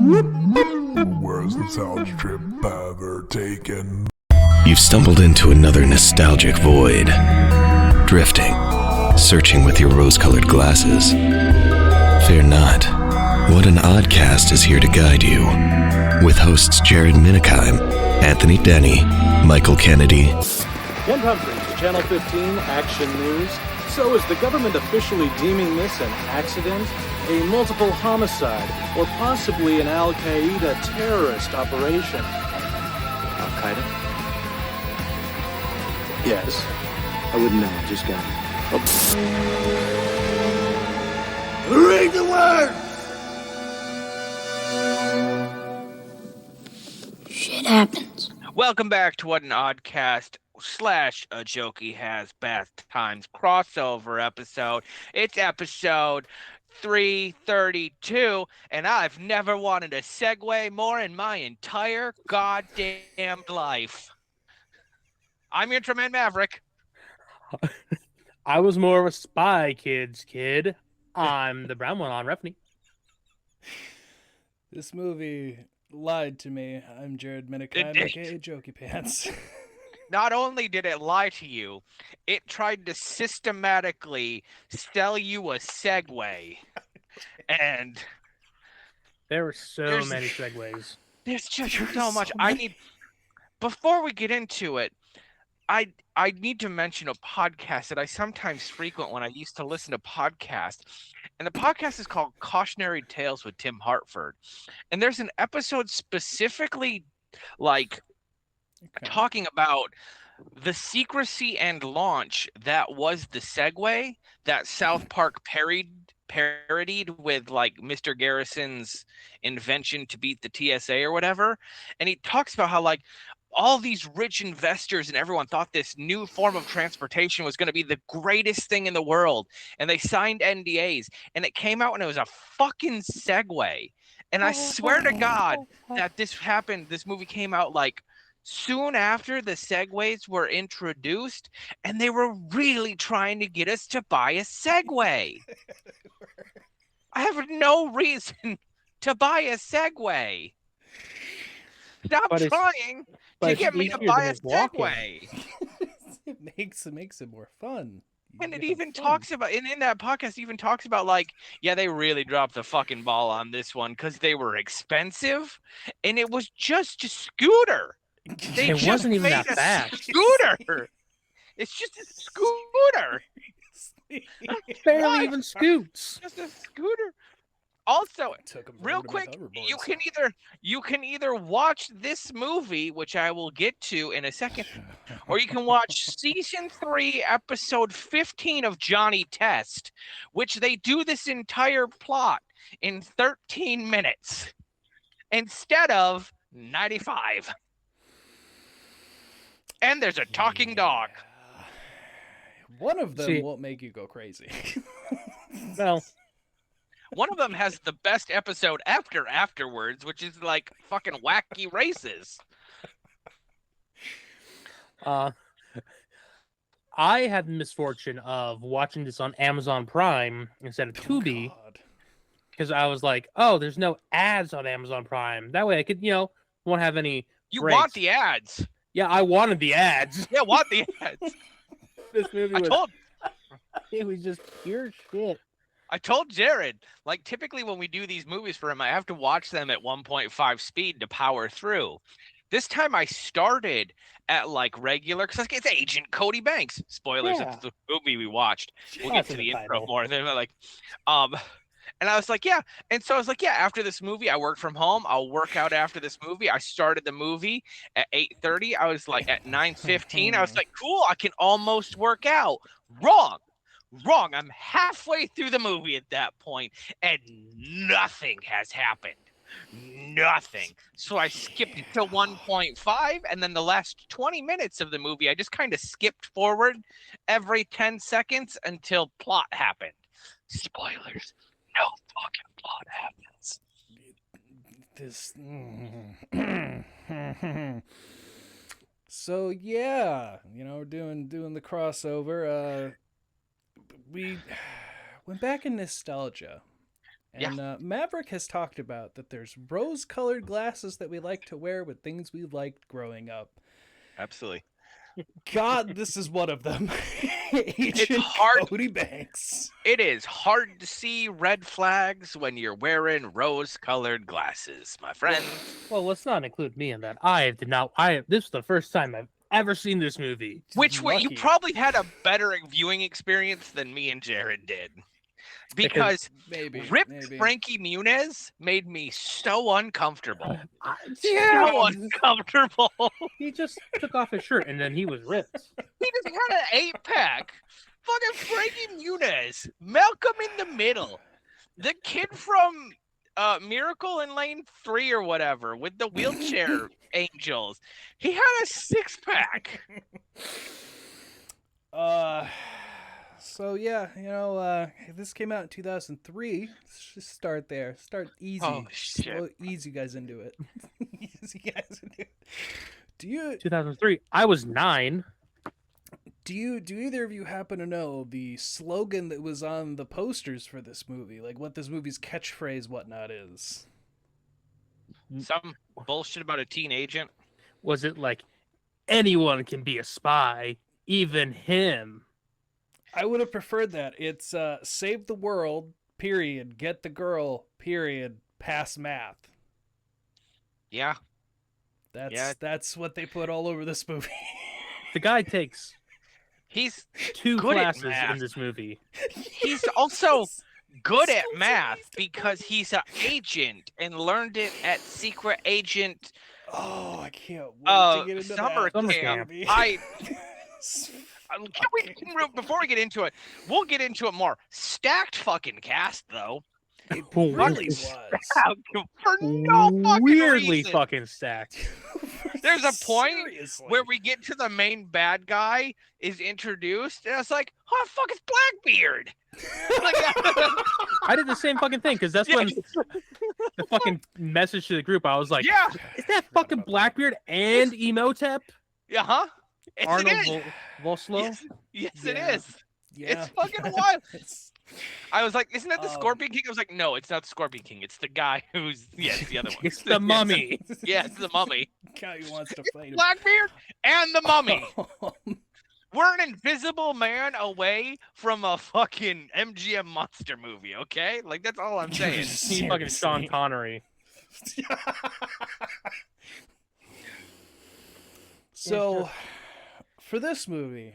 Where's the Natalia Trip ever taken? You've stumbled into another nostalgic void. Drifting, searching with your rose-colored glasses. Fear not. What An Oddcast is here to guide you. With hosts Jared Minikheim, Anthony Denny, Michael Kennedy. Ken Humphreys, Channel 15 Action News. So is the government officially deeming this an accident, a multiple homicide, or possibly an Al-Qaeda terrorist operation? Al-Qaeda? Yes. I wouldn't know. I just got it. Read the words! Shit happens. Welcome back to What An Oddcast / a Jokey Has Bath Times crossover episode. It's episode 332, and I've never wanted a segue more in my entire goddamn life. I'm your Tremaine Maverick. I was more of a Spy Kids kid. I'm the brown one on Refney. This movie lied to me. I'm Jared Minikheim, aka Jokey Pants. Not only did it lie to you, it tried to systematically sell you a segue. And there were so many segues. There's just so much. Before we get into it, I need to mention a podcast that I sometimes frequent when I used to listen to podcasts. And the podcast is called Cautionary Tales with Tim Hartford. And there's an episode specifically talking about the secrecy and launch that was the segue that South Park parodied with Mr. Garrison's invention to beat the TSA or whatever. And he talks about how all these rich investors and everyone thought this new form of transportation was going to be the greatest thing in the world. And they signed NDAs and it came out and it was a fucking segue. And I swear to God that this movie came out soon after the segues were introduced, and they were really trying to get us to buy a Segway. I have no reason to buy a Segway. Stop trying to get me to buy a Segway. It makes it more fun. And it even talks about, and in that podcast even talks about they really dropped the fucking ball on this one because they were expensive, and it was just a scooter. It wasn't even that fast. Scooter. It's just a scooter. Barely even scoots. Just a scooter. Also, real quick, you can either watch this movie, which I will get to in a second, or you can watch season 3, episode 15 of Johnny Test, which they do this entire plot in 13 minutes instead of 95. And there's a talking dog. One of them won't make you go crazy. Well, one of them has the best episode afterwards, which is fucking wacky races. I had the misfortune of watching this on Amazon Prime instead of Tubi, because I was like, oh, there's no ads on Amazon Prime. That way I could, won't have any breaks. Want the ads. Yeah, I wanted the ads. Yeah, want the ads. This movie it was just pure shit. I told Jared, typically when we do these movies for him, I have to watch them at 1.5 speed to power through. This time I started at regular, because it's Agent Cody Banks. Spoilers of the movie we watched. We'll get to the intro more. And then and I was like, yeah. And so I was like, yeah, after this movie, I work from home. I'll work out after this movie. I started the movie at 8:30. I was at 9:15. I was like, cool, I can almost work out. Wrong. I'm halfway through the movie at that point, and nothing has happened. Nothing. So I skipped to 1.5, and then the last 20 minutes of the movie, I just kind of skipped forward every 10 seconds until plot happened. Spoilers. No fucking plot happens. So yeah, we're doing the crossover. We went back in nostalgia And Maverick has talked about that there's rose-colored glasses that we like to wear with things we liked growing up. Absolutely. God, this is one of them. It's Agent hard. Cody Banks. It is hard to see red flags when you're wearing rose-colored glasses, my friend. Well, let's not include me in that. This is the first time I've ever seen this movie. Which way you Lucky. probably had a better viewing experience than me and Jared did. Because Maybe. Frankie Muniz made me so uncomfortable. Yeah. So uncomfortable. He just took off his shirt and then he was ripped. He just had an 8-pack. Fucking Frankie Muniz. Malcolm in the Middle. The kid from Miracle in Lane 3 or whatever with the wheelchair angels. He had a 6-pack. So yeah, this came out in 2003. Let's just start there. Start easy. Oh, shit. Ease you guys into it. Ease you guys into it. 2003. I was 9. Do either of you happen to know the slogan that was on the posters for this movie? Like what this movie's catchphrase, whatnot is? Some bullshit about a teen agent. Was it like anyone can be a spy, even him? I would have preferred that. It's save the world, period, get the girl, period, pass math. Yeah. That's what they put all over this movie. The guy takes He's 2 good at classes math. in this movie. He's also good at So math nice. because he's an agent and learned it at Secret Agent Oh, I can't wait to get into summer that. camp. Movie. Before we get into it, we'll get into it more. Stacked fucking cast though. It really was. For no fucking Weirdly reason. fucking stacked. There's a point Seriously. where we get to the main bad guy is introduced, and it's like, oh fuck, it's Blackbeard. I did the same fucking thing because that's when the fucking message to the group. I was like, Yeah, is that fucking Blackbeard and Emotep? yeah, huh? Yes, Arnold it is. Volslo? Yes, Yeah. it is. Yeah. It's fucking wild. It's- I was like, isn't that the Um, Scorpion King? I was like, no, it's not the Scorpion King. It's the guy who's, it's the other one. It's the mummy. Yeah, it's the mummy. Guy who wants to fight him. Blackbeard and the mummy. We're an invisible man away from a fucking MGM monster movie, okay? Like, that's all I'm saying. He's fucking Sean Connery. So, for this movie,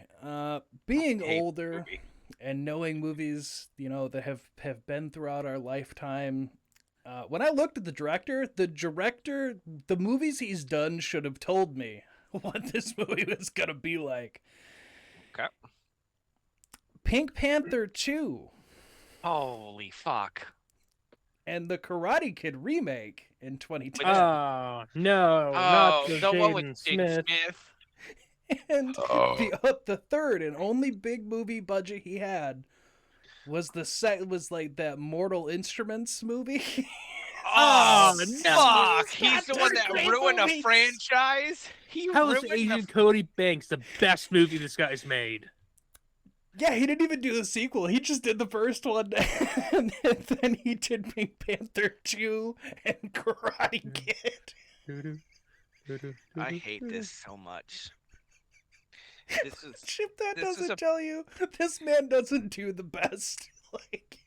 being hate older movie. and knowing movies, that have been throughout our lifetime, when I looked at the director, the movies he's done should have told me what this movie was gonna be like. Okay. Pink Panther 2 Holy fuck. and the Karate Kid remake in 2010. Oh, no. Oh, not the the one with Jaden Jaden Smith. Smith. And the third and only big movie budget he had was like that Mortal Instruments movie. Oh, no. fuck. He's the one That's that a great ruined movie. a franchise. How is ruined Agent Cody Banks the best movie this guy's made? Yeah, he didn't even do the sequel. He just did the first one, and then he did Pink Panther 2 and Karate Kid. I hate this so much. This is Chip, that This is doesn't a- tell you this man doesn't do the best. Like,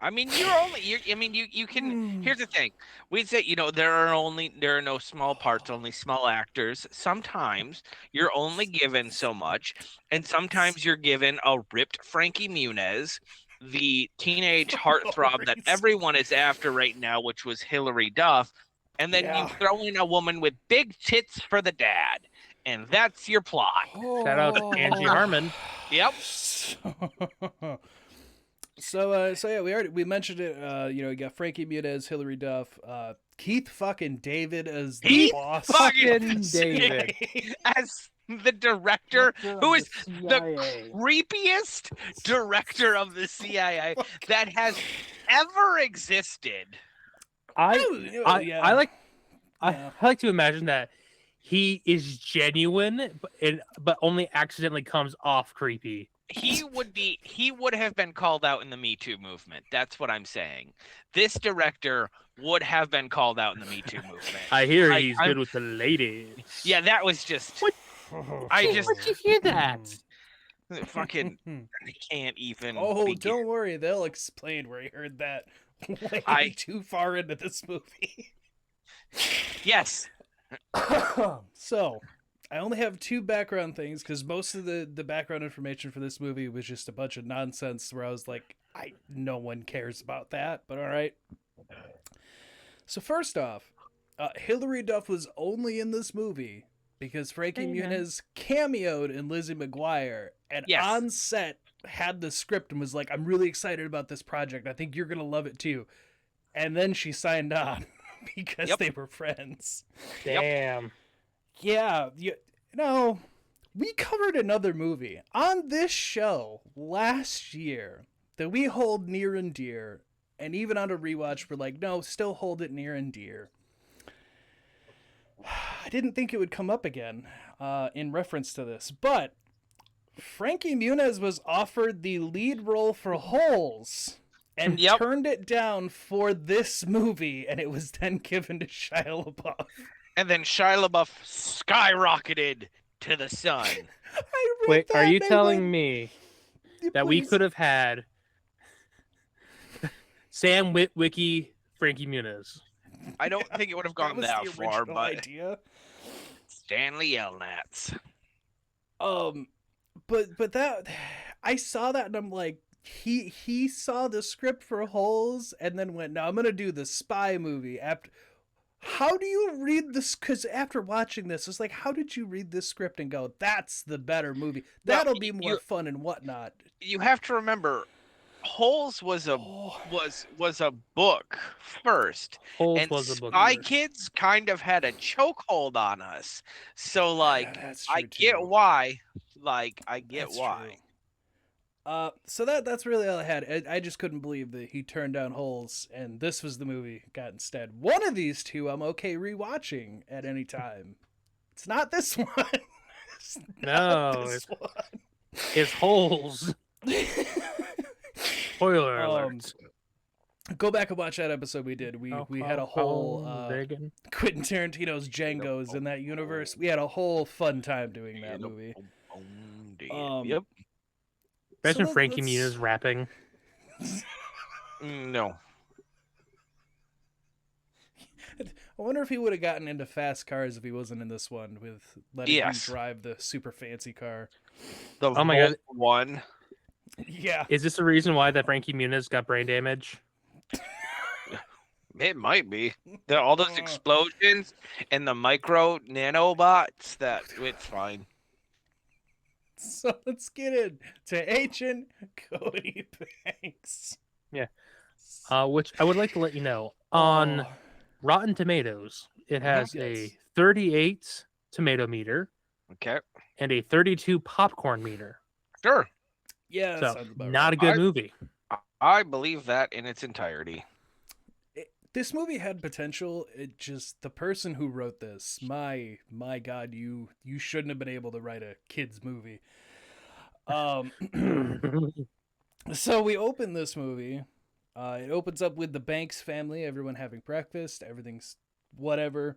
I mean, you can. Here's the thing. We say, there are no small parts, only small actors. Sometimes you're only given so much, and sometimes you're given a ripped Frankie Muniz, the teenage heartthrob that everyone is after right now, which was Hilary Duff, and then Yeah. you throw in a woman with big tits for the dad, and that's your plot. Shout out to Angie Harmon. Yep. So yeah, we mentioned it. You got Frankie Muniz, Hilary Duff, Keith fucking David as the Keith boss. Fucking David. As the director, who is the creepiest director of the CIA that has ever existed. I Yeah. like to imagine that he is genuine, but only accidentally comes off creepy. he would have been called out in the Me Too movement. That's what I'm saying. This director would have been called out in the Me Too movement. I hear he's good with the ladies. Yeah, that was just. What? I just Where'd you hear that? fucking. I can't even. Oh, begin. don't worry. They'll explain where he heard that way too far into this movie. Yes. So, I only have 2 background things because most of the background information for this movie was just a bunch of nonsense where I was like, no one cares about that, but all right. So first off, Hilary Duff was only in this movie because Frankie Muniz cameoed in Lizzie McGuire and on set had the script and was like, I'm really excited about this project. I think you're going to love it too. And then she signed on because they were friends. Damn. Yeah, we covered another movie on this show last year that we hold near and dear, and even on a rewatch, we're like, no, still hold it near and dear. I didn't think it would come up again in reference to this, but Frankie Muniz was offered the lead role for Holes and turned it down for this movie, and it was then given to Shia LaBeouf. And then Shia LaBeouf skyrocketed to the sun. Wait, are you telling me that we could have had Sam Witwicky, Frankie Muniz? I don't think it would have gone that far, but idea. Stanley Yelnats. But that I saw that and I'm like, he saw the script for Holes and then went, no, I'm gonna do the spy movie after. How do you read this? Because after watching this, it's like, how did you read this script and go, that's the better movie? That'll be more fun and whatnot. You have to remember, Holes was a book first. Holes and was a book. Spy Kids kind of had a chokehold on us. So, like, I get why. Like, I get why. True. So that's really all I had. I just couldn't believe that he turned down Holes, and this was the movie got instead. One of these 2 I'm okay rewatching at any time. It's not this one. It's Holes. Spoiler alert. Go back and watch that episode we did. We had a whole Quentin Tarantino's Django's in that universe. We had a whole fun time doing that movie. Yep. Imagine Frankie Muniz rapping. No. I wonder if he would have gotten into fast cars if he wasn't in this one with letting him drive the super fancy car. Oh my god, one. Yeah. Is this the reason why that Frankie Muniz got brain damage? It might be. All those explosions and the micro nanobots, it's fine. So let's get into Agent Cody Banks. Yeah. Which I would like to let you know, on Rotten Tomatoes, it has a 38 tomato meter. Okay. And a 32 popcorn meter. Sure. Yeah, so not a good movie. I believe that in its entirety. This movie had potential. It just, the person who wrote this, my God, you shouldn't have been able to write a kids movie. So we open this movie. It opens up with the Banks family, everyone having breakfast, everything's whatever.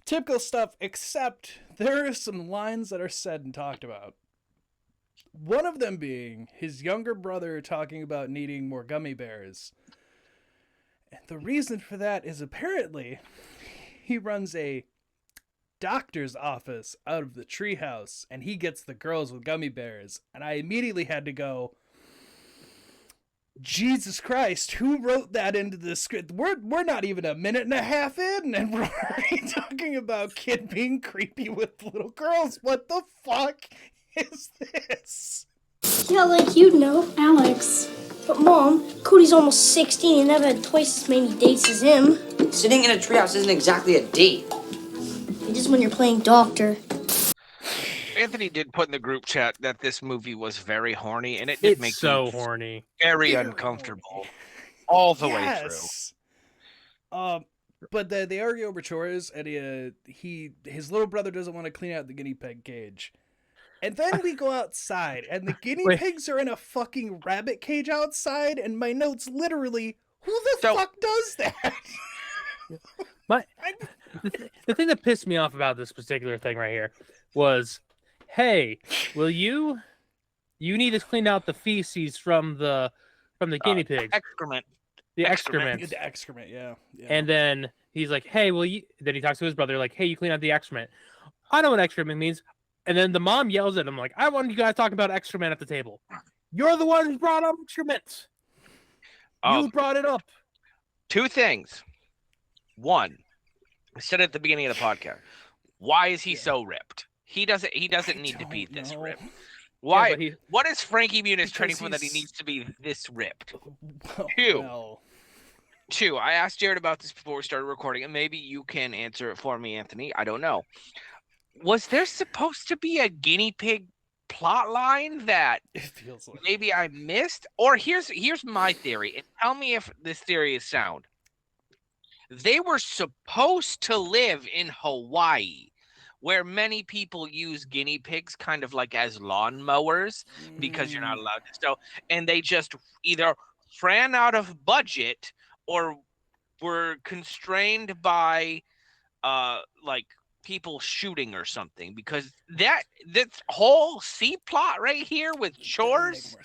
Typical stuff, except there are some lines that are said and talked about. One of them being his younger brother talking about needing more gummy bears. And the reason for that is apparently he runs a doctor's office out of the treehouse and he gets the girls with gummy bears. And I immediately had to go, Jesus Christ, who wrote that into the script? We're not even a minute and a half in and we're already talking about kid being creepy with little girls. What the fuck is this? Yeah, like you'd know, Alex. But Mom, Cody's almost 16 and I've had twice as many dates as him. Sitting in a treehouse isn't exactly a date. It is when you're playing doctor. Anthony did put in the group chat that this movie was very horny, and it did make so horny, very uncomfortable, all the way through. But they argue over chores, and his little brother doesn't want to clean out the guinea pig cage. And then we go outside, and the guinea Wait. pigs are in a fucking rabbit cage outside, and my notes literally, who the So- fuck does that? The thing that pissed me off about this particular thing right here was, hey, will you need to clean out the feces from the guinea pigs, Excrement. the excrement. excrement. The excrement, yeah. And then he's like, hey, then he talks to his brother, like, hey, you clean out the excrement. I know what excrement means. And then the mom yells at him, like, I want you guys talking about excrement at the table. You're the one who brought up excrement. You brought it up. Two things. One, I said at the beginning of the podcast, why is he so ripped? He doesn't need to be this ripped. Why? Yeah, what is Frankie Muniz training for that he he's- needs to be this ripped? Well, Two, I asked Jared about this before we started recording, and maybe you can answer it for me, Anthony. I don't know. Was there supposed to be a guinea pig plot line that it feels like maybe I missed? Or here's my theory, and tell me if this theory is sound. They were supposed to live in Hawaii, where many people use guinea pigs kind of like as lawnmowers because you're not allowed to. So, and they just either ran out of budget or were constrained by like people shooting or something, because this whole C plot right here with chores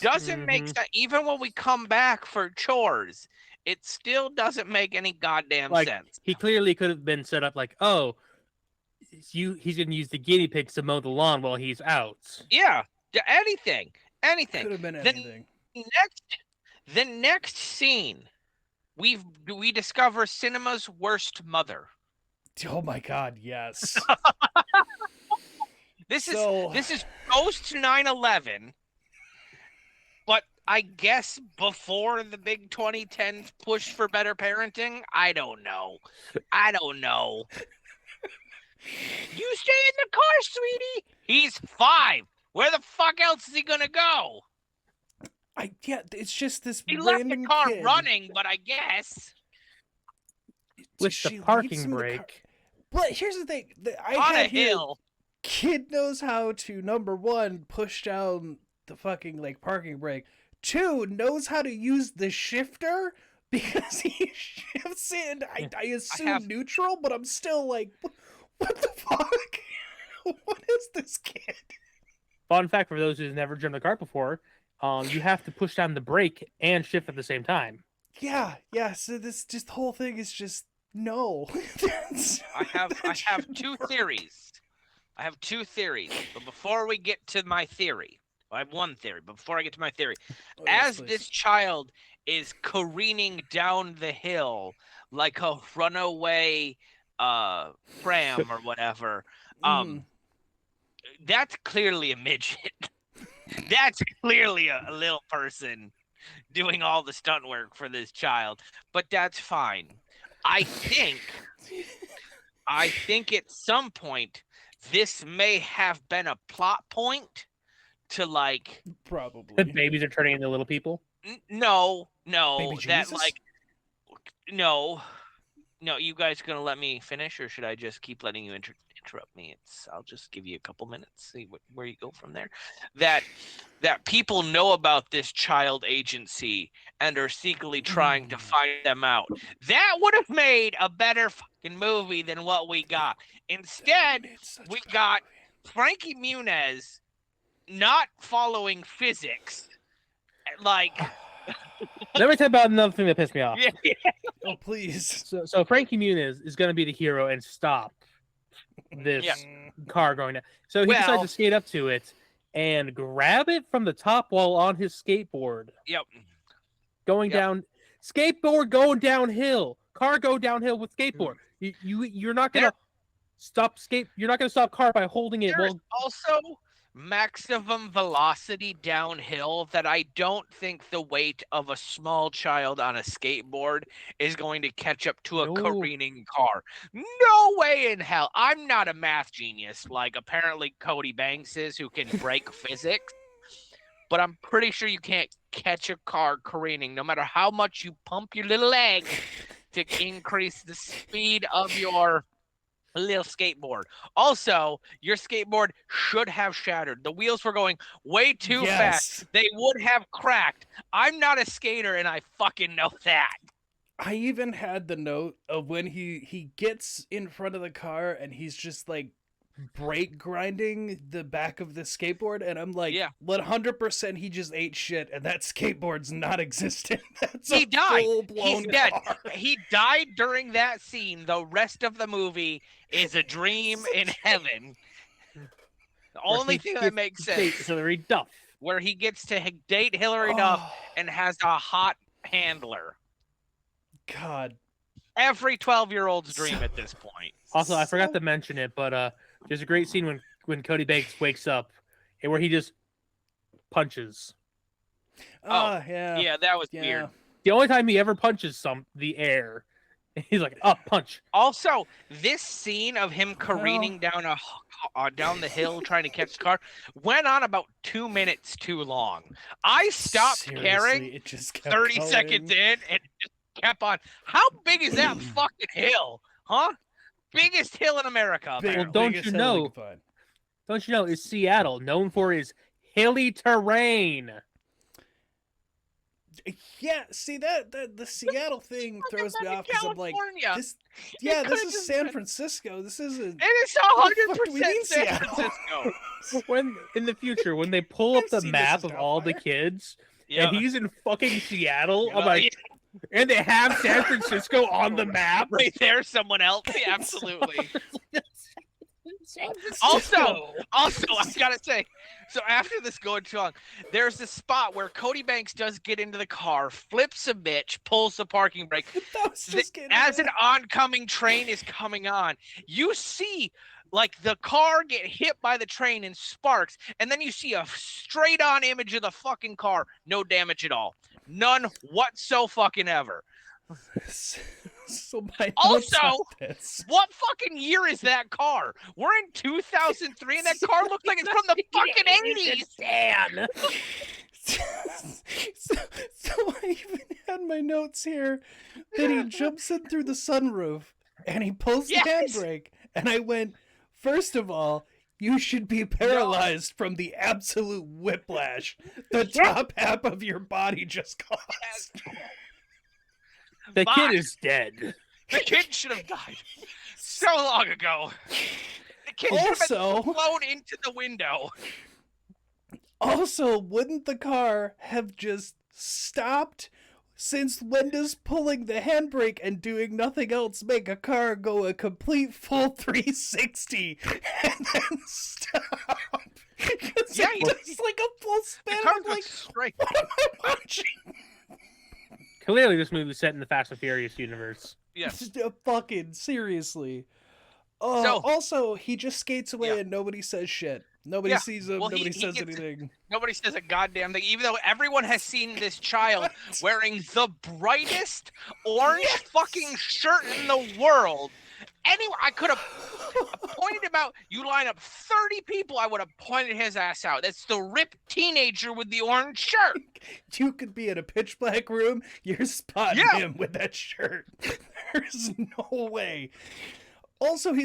doesn't make sense. Even when we come back for chores, it still doesn't make any goddamn sense. He clearly could have been set up like, oh, he's going to use the guinea pigs to mow the lawn while he's out. Yeah, anything. could have been anything. The next scene, we discover cinema's worst mother. Oh my god, yes. This is post 9/11, but I guess before the big 2010 push for better parenting. I don't know. You stay in the car, sweetie. He's 5. Where the fuck else is he gonna go? It's just this He left the random car kid. running, but I guess With She the leaves parking him in the car. brake. But here's the thing. I on a had here, hill. kid knows how to, number one, push down the fucking like parking brake. 2, knows how to use the shifter because he shifts in. I assume neutral, but I'm still like, what the fuck? What is this kid? Fun fact for those who've never driven a car before, you have to push down the brake and shift at the same time. Yeah. So this just the whole thing is just no. I have two theories. But before we get to my theory, I have one theory. But before I get to my theory, as this child is careening down the hill like a runaway pram or whatever, that's clearly a midget. That's clearly a little person doing all the stunt work for this child. But that's fine. I think at some point this may have been a plot point to like probably The babies are turning into little people. no Baby that Jesus? like no you guys gonna let me finish, or should I just keep letting you interrupt me? I'll just give you a couple minutes, see where you go from there. That people know about this child agency and are secretly trying to find them out. That would have made a better fucking movie than what we got. Instead, we got Frankie Muniz not following physics. Like, Let me tell you about another thing that pissed me off. yeah. Oh please. So Frankie Muniz is going to be the hero and stop this car going down. So he decides to skate up to it and grab it from the top while on his skateboard. Yep. Going down, skateboard going downhill. Car go downhill with skateboard. You're not gonna stop skate. You're not gonna stop car by holding it. There's also maximum velocity downhill that I don't think the weight of a small child on a skateboard is going to catch up to a careening car. No way in hell. I'm not a math genius like apparently Cody Banks is, who can break physics. But I'm pretty sure you can't catch a car careening no matter how much you pump your little leg to increase the speed of your A little skateboard. Also, your skateboard should have shattered. The wheels were going way too fast. They would have cracked. I'm not a skater, and I fucking know that. I even had the note of when he gets in front of the car and he's just like brake grinding the back of the skateboard, and I'm like, 100% he just ate shit, and that skateboard's not existent. He died. He's dead. He died during that scene. The rest of the movie is a dream in heaven. The only thing that makes sense. Hilary Duff. Where he gets to date Hilary Duff and has a hot handler. God. Every 12-year-old's dream at this point. Also, I forgot to mention it, but there's a great scene when Cody Banks wakes up and where he just punches. Yeah, that was weird. The only time he ever punches the air, he's like, punch. Also, this scene of him careening down down the hill trying to catch the car went on about 2 minutes too long. I stopped caring. It just 30 seconds in and it just kept on. How big is that fucking hill? Huh? Biggest hill in America. Well, don't you know? Is Seattle known for its hilly terrain? Yeah, see that the Seattle thing throws me off because I'm like, this is San Francisco. This isn't. It is 100% San Francisco. When in the future, when they pull up the map of all the kids, and he's in fucking Seattle, I'm like. And they have San Francisco on the map. Right there, someone else. Yeah, absolutely. Also, I gotta say, so after this going too long, there's this spot where Cody Banks does get into the car, flips a bitch, pulls the parking brake. As an oncoming train is coming on, you see like the car get hit by the train and sparks, and then you see a straight on image of the fucking car, no damage at all. None whatsoever. So my also, what fucking year is that car? We're in 2003, and that car looks like it's from the fucking 80s. So I even had my notes here that he jumps in through the sunroof and he pulls the handbrake, and I went, first of all, you should be paralyzed from the absolute whiplash the top half of your body just caused. The kid is dead. The kid should have died so long ago. The kid should have been blown into the window. Also, wouldn't the car have just stopped? Since when does pulling the handbrake and doing nothing else make a car go a complete full 360 and then stop? It's like a full spin. I'm like, straight. What am I watching? Clearly, this movie is set in the Fast and Furious universe. Yes. Fucking seriously. Also, he just skates away and nobody says shit. Nobody sees him. Nobody says anything. Nobody says a goddamn thing, even though everyone has seen this child wearing the brightest orange fucking shirt in the world. Anywhere I could have pointed him out. You line up 30 people, I would have pointed his ass out. That's the ripped teenager with the orange shirt. You could be in a pitch black room. You're spotting him with that shirt. There's no way. Also, he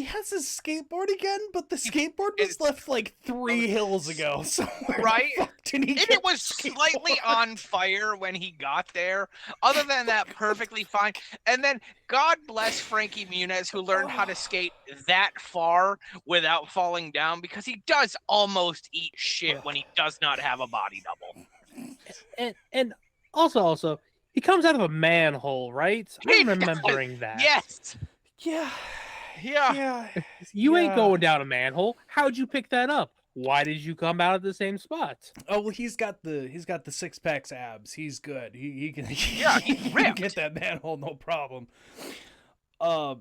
has his skateboard again, but the skateboard was left like 3 hills ago. So right? And it was slightly on fire when he got there. Other than that, perfectly fine. And then God bless Frankie Muniz, who learned how to skate that far without falling down, because he does almost eat shit when he does not have a body double. And also, he comes out of a manhole, right? I'm remembering that. Yes. Yeah. You ain't going down a manhole. How'd you pick that up? Why did you come out of the same spot? Oh well, he's got the 6-pack abs. He's good. He can. Yeah, he's ripped. He can get that manhole, no problem. Let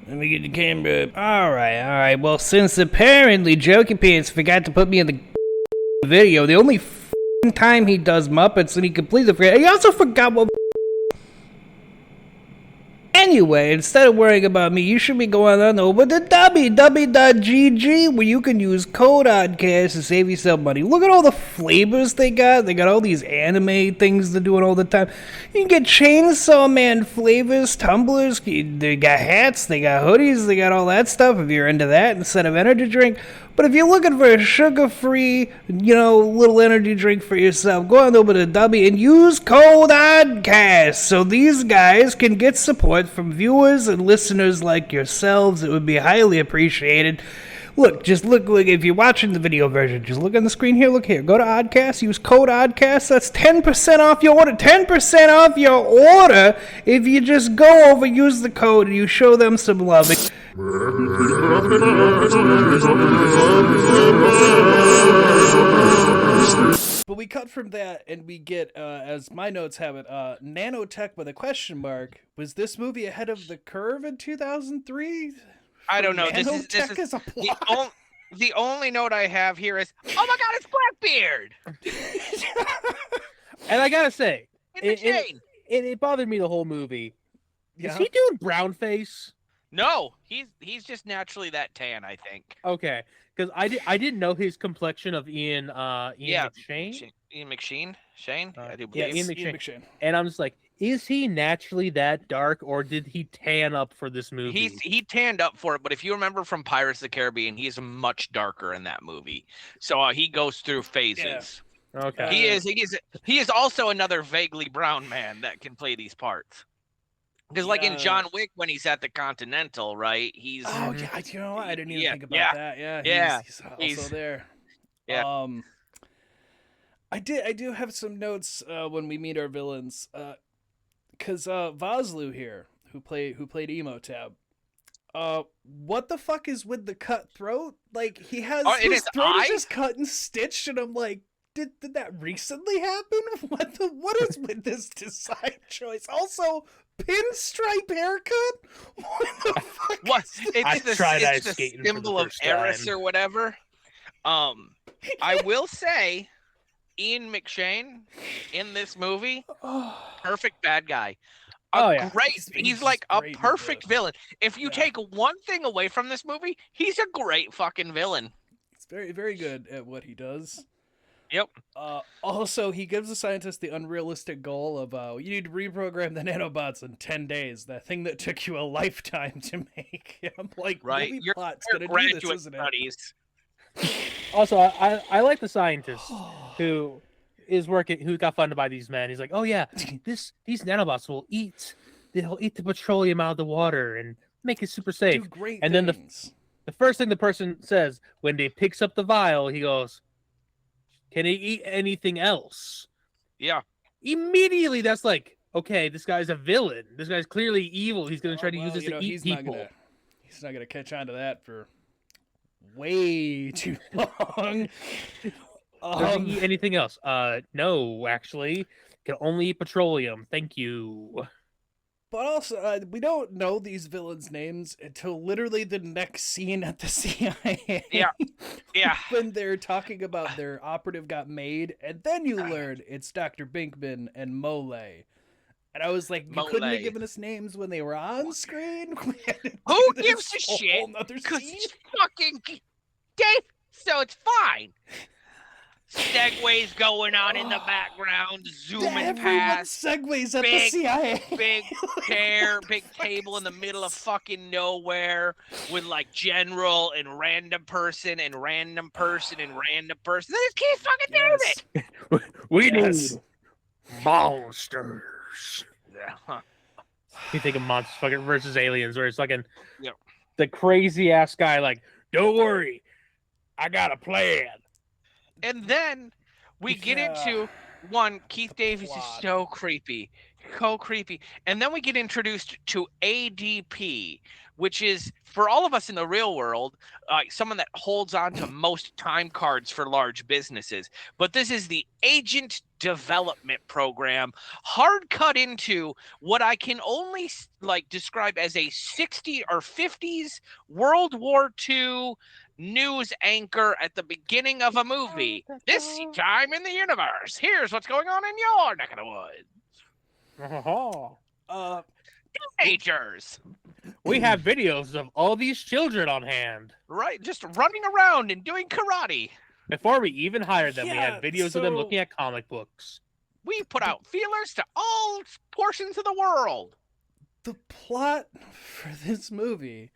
me get the camera. All right. Well, since apparently Jokey Pants forgot to put me in the video, the only time he does Muppets, and he completely forgot. He also forgot what. Anyway, instead of worrying about me, you should be going on over to www.gg, where you can use code Oddcast to save yourself money. Look at all the flavors they got. They got all these anime things they're doing all the time. You can get Chainsaw Man flavors, tumblers, they got hats, they got hoodies, they got all that stuff if you're into that instead of energy drink. But if you're looking for a sugar-free, little energy drink for yourself, go on over to W and use code Oddcast so these guys can get support from viewers and listeners like yourselves. It would be highly appreciated. Look, just look if you're watching the video version, just look on the screen here, look here. Go to Oddcast, use code Oddcast. That's 10% off your order. 10% off your order if you just go over, use the code, and you show them some love. But we cut from that and we get, as my notes have it, nanotech with a question mark. Was this movie ahead of the curve in 2003? I don't know. This is the only note I have here is, oh my God, it's Blackbeard. And I gotta say, it bothered me the whole movie. Yeah. Is he doing brown face? No, he's just naturally that tan, I think. Okay, because I didn't know his complexion of Ian McShane. Ian McShane? Shane? I do Yeah, believe. Ian McShane. And I'm just like, is he naturally that dark, or did he tan up for this movie? He tanned up for it, but if you remember from Pirates of the Caribbean, he's much darker in that movie. So he goes through phases. Yeah. Okay. He is also another vaguely brown man that can play these parts. Because like in John Wick, when he's at the Continental, right? He's I didn't even think about that. Yeah, he's also there. Yeah. I do have some notes when we meet our villains. Because Vosloo here, who played Emotab, what the fuck is with the cut throat? Like, he has his throat is just cut and stitched, and I'm like, did that recently happen? What is with this design choice? Also, pinstripe haircut? What the fuck? What? It's the symbol of Eris or whatever. I will say, Ian McShane in this movie, perfect bad guy. Great. He's like a perfect villain. If you take one thing away from this movie, he's a great fucking villain. He's very, very good at what he does. Yep. Also, he gives the scientist the unrealistic goal of, you need to reprogram the nanobots in 10 days. That thing that took you a lifetime to make. I'm like, right? Movie Your plot's gonna do this, isn't studies. it? Also, I like the scientist who got funded by these men. He's like, oh yeah, these nanobots they'll eat the petroleum out of the water and make it super safe. Do great and things. Then the first thing the person says when they picks up the vial, he goes, can he eat anything else? Yeah. Immediately, that's like, okay, this guy's a villain. This guy's clearly evil. He's going to try to use this to eat people. He's not going to catch on to that for way too long. Does he eat anything else? No, actually. Can only eat petroleum. Thank you. But also, we don't know these villains' names until literally the next scene at the CIA. Yeah. When they're talking about their operative got made, and then you learn it's Dr. Binkman and Mole. And I was like, you couldn't have given us names when they were on screen? Who gives a shit? Because he's fucking Dave, so it's fine. Segways going on in the background, zooming past. Segues at the CIA. Big chair, big table in the middle of fucking nowhere with like general and random person and random person and random person. They just keep fucking doing it. We need monsters. Yeah. You think of monsters fucking versus aliens, where it's fucking the crazy ass guy like, don't worry, I got a plan. And then we get into Keith Davies is so creepy. And then we get introduced to ADP, which is, for all of us in the real world, someone that holds on to most time cards for large businesses. But this is the Agent Development Program, hard cut into what I can only describe as a 60s or 50s World War II news anchor at the beginning of a movie. This time in the universe. Here's what's going on in your neck of the woods. teenagers. We have videos of all these children on hand. Right, just running around and doing karate. Before we even hired them, we Yeah, had videos of them looking at comic books. We put out feelers to all portions of the world. The plot for this movie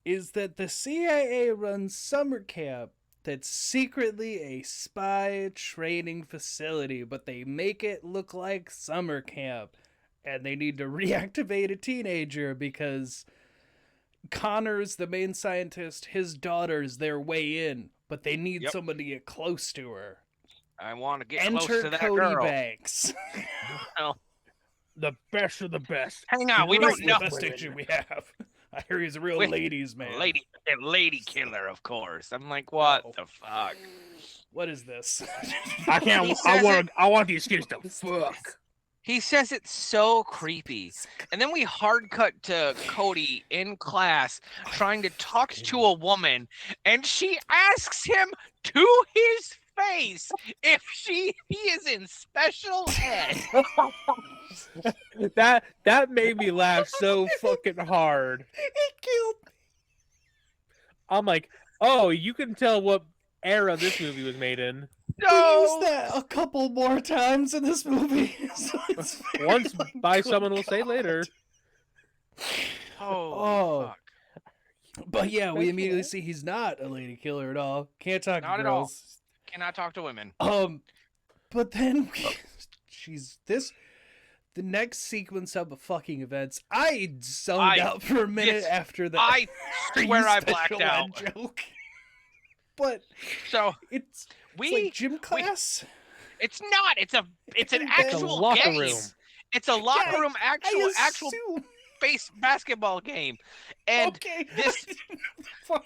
is that the CIA runs summer camp that's secretly a spy training facility, but they make it look like summer camp. And they need to reactivate a teenager because Connor's the main scientist, his daughter's their way in, but they need someone to get close to her. I want to get Enter close to that Cody girl. Banks. Well, The best of the best. hang on, we don't know. The best agent we have. I hear he's a real ladies man. Lady killer, of course. I'm like, what the fuck? What is this? I can't. He says I want these kids to fuck. He says it's so creepy. And then we hard cut to Cody in class trying to talk to a woman, and she asks him to his face if he is in special ed. That made me laugh so fucking hard. It killed me. I'm like, oh, you can tell what era this movie was made in. They used that a couple more times in this movie. So it's Once like, by good someone will say God. later. Oh, fuck. But yeah, we immediately see he's not a lady killer at all. Can't talk Not to at all. girls. Cannot talk to women. But then the next sequence of fucking events, I zoned out for a minute after that. I swear I special blacked ed out. joke. But So it's we like gym class. It's not. It's an actual locker game. room. It's a locker room actual assume. base basketball game. And Okay. this Fuck.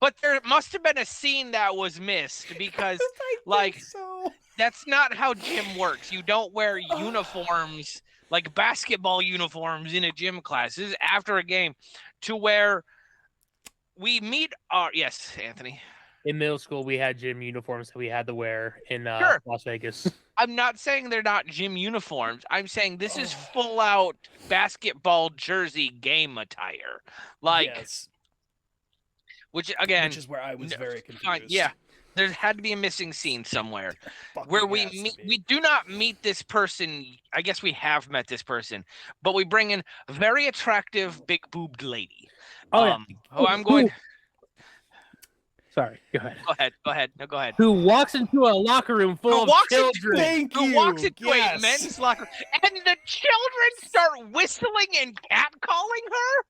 but there must have been a scene that was missed because I like think so. that's not how gym works. You don't wear uniforms like basketball uniforms in a gym class. This is after a game to where we meet our yes, Anthony. In middle school, we had gym uniforms that we had to wear in Sure. Las Vegas. I'm not saying they're not gym uniforms. I'm saying this is full out basketball jersey game attire. Like Yes. which again Which is where I was very confused. fine, yeah. There had to be a missing scene somewhere Fucking where we has to meet. be. We do not meet this person. I guess we have met this person, but we bring in a very attractive, big boobed lady. Oh, yeah. Who I'm going. Sorry, go ahead. Go ahead. No, go ahead. Who walks into a locker room full of children? Thank Who you. walks into Yes. a men's locker, and the children start whistling and catcalling her.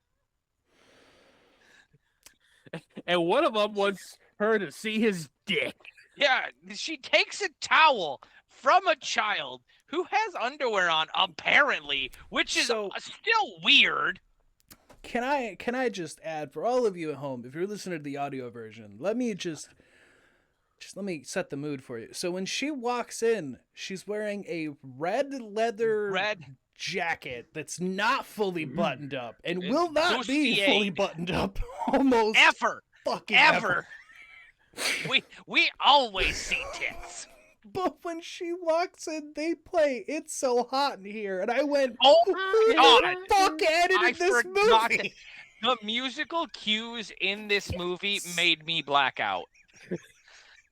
And one of them wants her to see his dick. Yeah, she takes a towel from a child who has underwear on, apparently, which is So- still weird. Can I just add for all of you at home, if you're listening to the audio version, let me let me set the mood for you. So when she walks in, she's wearing a red leather jacket that's not fully buttoned up and It's will not be bustier. fully buttoned up almost Ever. fucking Ever. We always see tits. But when she walks in, they play "It's So Hot in Here," and I went, Oh "Who God. the fuck edited I this forgot movie?" The musical cues in this movie made me black out.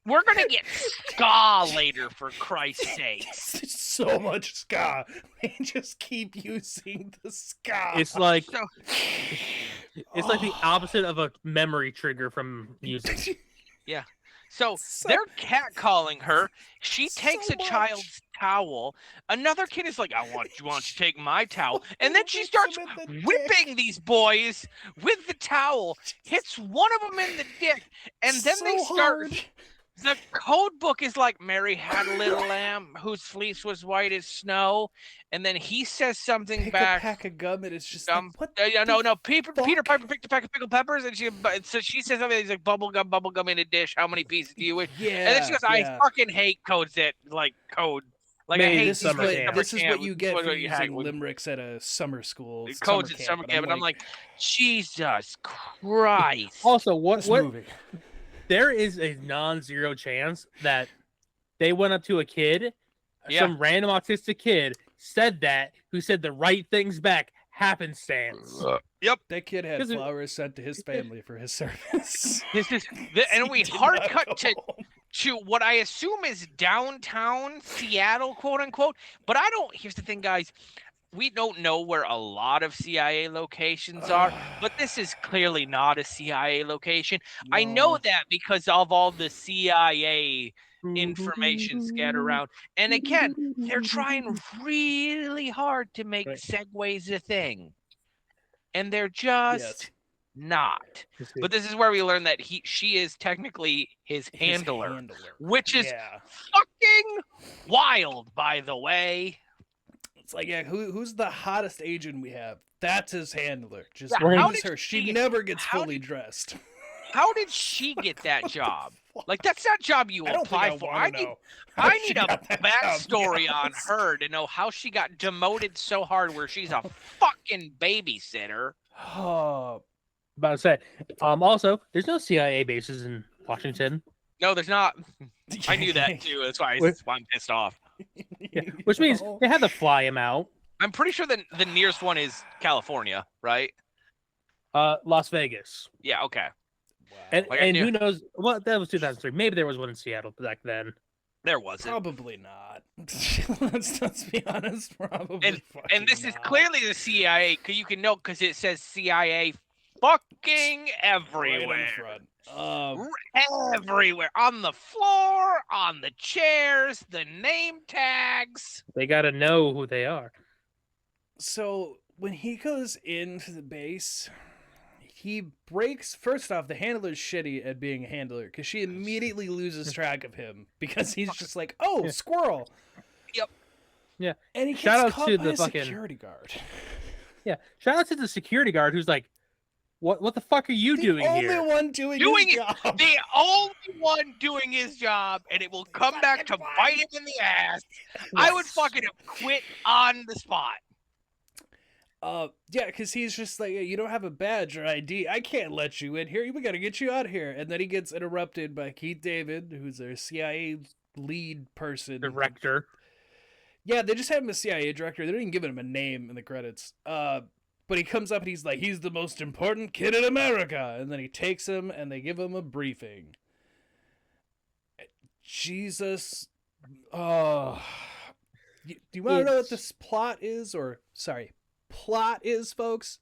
We're gonna get ska later, for Christ's sake. So much ska. They just keep using the ska. It's like So, it's like the opposite of a memory trigger from music. yeah. So they're catcalling her. She takes so a much. child's towel. Another kid is like, "I want you to take my towel," and then she starts Whips him in the whipping these boys with the towel. Hits one of them in the dick, and then they So start. hard. The code book is like, "Mary had a little lamb whose fleece was white as snow," and then he says something Pick back. a pack of gum, and it's just Gum. like, what? No. Peter fuck? Piper picked a pack of pickled peppers, and so she says something. He's like, bubble gum in a dish. How many pieces do you wish? Yeah. And then she goes, "I yeah. fucking hate codes that like code. Like I Made hate this these summer things camp. This is camp. what you get What for you had using with limericks at a summer school. codes at summer camp." And I'm like, Jesus Christ. Also, what this movie. there is a non-zero chance that they went up to a kid, Yeah. some random autistic kid, said that, who said the right things back, happenstance. Yep. That kid had 'Cause it- flowers sent to his family for his service. This is and we He did hard not cut go to home. what I assume is downtown Seattle, quote unquote. But I don't. Here's the thing, guys. We don't know where a lot of CIA locations are, but this is clearly not a CIA location. I know No. that because of all the CIA information scattered around. And again, they're trying really hard to make Right. segues a thing. And they're just Yes. not. But this is where we learn that she is technically his handler, which is Yeah. fucking wild, by the way. It's like, yeah, who's the hottest agent we have? That's his handler. Just Yeah, how use did her. She she- never gets how fully dressed. How did she get that job? Like, that's not a job you I don't apply think I for. want I to need, know. how I she need a got that job, backstory on yes. her to know how she got demoted so hard where she's a fucking babysitter. Oh, About to say. Also, there's no CIA bases in Washington. No, there's not. I knew that too. That's why I'm pissed off. Yeah, which means they had to fly him out. I'm pretty sure the nearest one is California, right? Las Vegas. Yeah, okay. And, Like I and knew- who knows? Well, that was 2003. Maybe there was one in Seattle back then. There wasn't. probably not. let's be honest. Probably. And this is not. clearly the CIA, because you can know because it says CIA fucking everywhere. Right in front. Everywhere. On the floor, on the chairs, the name tags. They got to know who they are. So when he goes into the base, he breaks. First off, the handler's shitty at being a handler because she immediately loses track of him because he's just like, "Oh, squirrel." Yep. Yeah. And he gets Shout out caught to by the a fucking- security guard. Yeah. Shout out to the security guard who's like, "What the fuck are you doing the only here?" one doing Doing his it. job. The only one doing his job, and it will come back to bite him in the ass. I would fucking have quit on the spot. Yeah, because he's just like, "You don't have a badge or ID. I can't let you in here. We got to get you out of here." And then he gets interrupted by Keith David, who's their CIA lead person. Director. Yeah, they just have him as CIA director. They didn't give him a name in the credits. But he comes up and he's like, "He's the most important kid in America." And then he takes him and they give him a briefing. Jesus. Oh. Do you want to know what this plot is? Plot is, folks?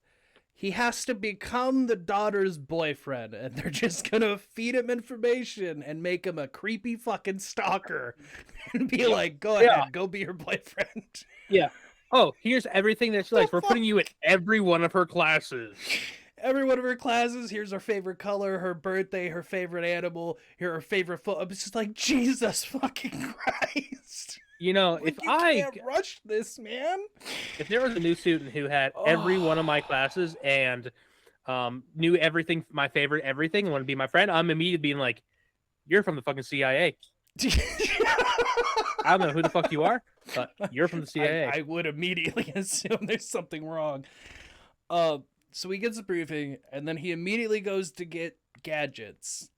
He has to become the daughter's boyfriend, and they're just gonna feed him information and make him a creepy fucking stalker and be like, "Go ahead, go be her boyfriend." Yeah. Oh, here's everything that she likes. We're fuck? putting you in every one of her classes. Every one of her classes, here's her favorite color, her birthday, her favorite animal, here her favorite foot. It's just like, Jesus fucking Christ. You know, Like, if you can't rush this, man. if there was a new student who had every one of my classes and knew everything, my favorite everything, and wanted to be my friend, I'm immediately being like, "You're from the fucking CIA." I don't know who the fuck you are, but you're from the CIA. I would immediately assume there's something wrong. So he gets a briefing, and then he immediately goes to get gadgets.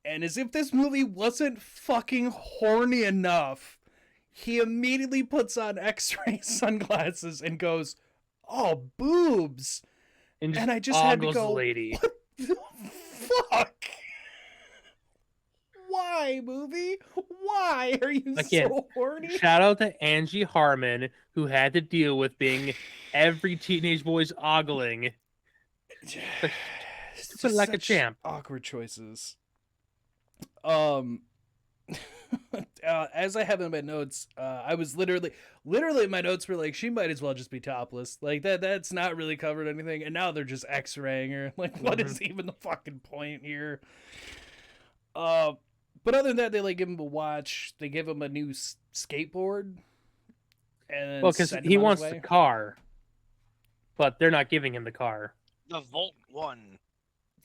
And as if this movie wasn't fucking horny enough, he immediately puts on X-ray sunglasses and goes, "Oh, boobs!" and I just had to ogles go, the lady. "What the fuck? Why, movie? Why are you Again, so horny?" Shout out to Angie Harmon, who had to deal with being every teenage boy's ogling. It's But just like a such champ. Awkward choices. As I have in my notes, I was literally my notes were like, she might as well just be topless. Like that's not really covered anything. And now they're just X-raying her. Like, what is even the fucking point here? But other than that, they like give him a watch. They give him a new skateboard. And Well, because he wants the car, but they're not giving him the car. The Volt 1.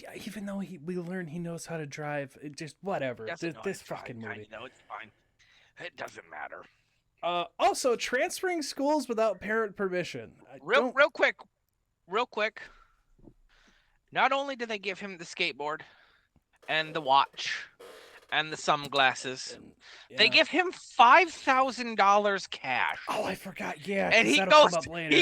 Yeah, even though we learn he knows how to drive, it just whatever. Doesn't know This it's fine, fucking movie. You know, it's fine. It doesn't matter. Also, transferring schools without parent permission. Real quick. Not only do they give him the skateboard and the watch And the sunglasses. And, They yeah. give him $5,000 cash. Oh, I forgot. Yeah, And 'cause he that'll goes, come up later.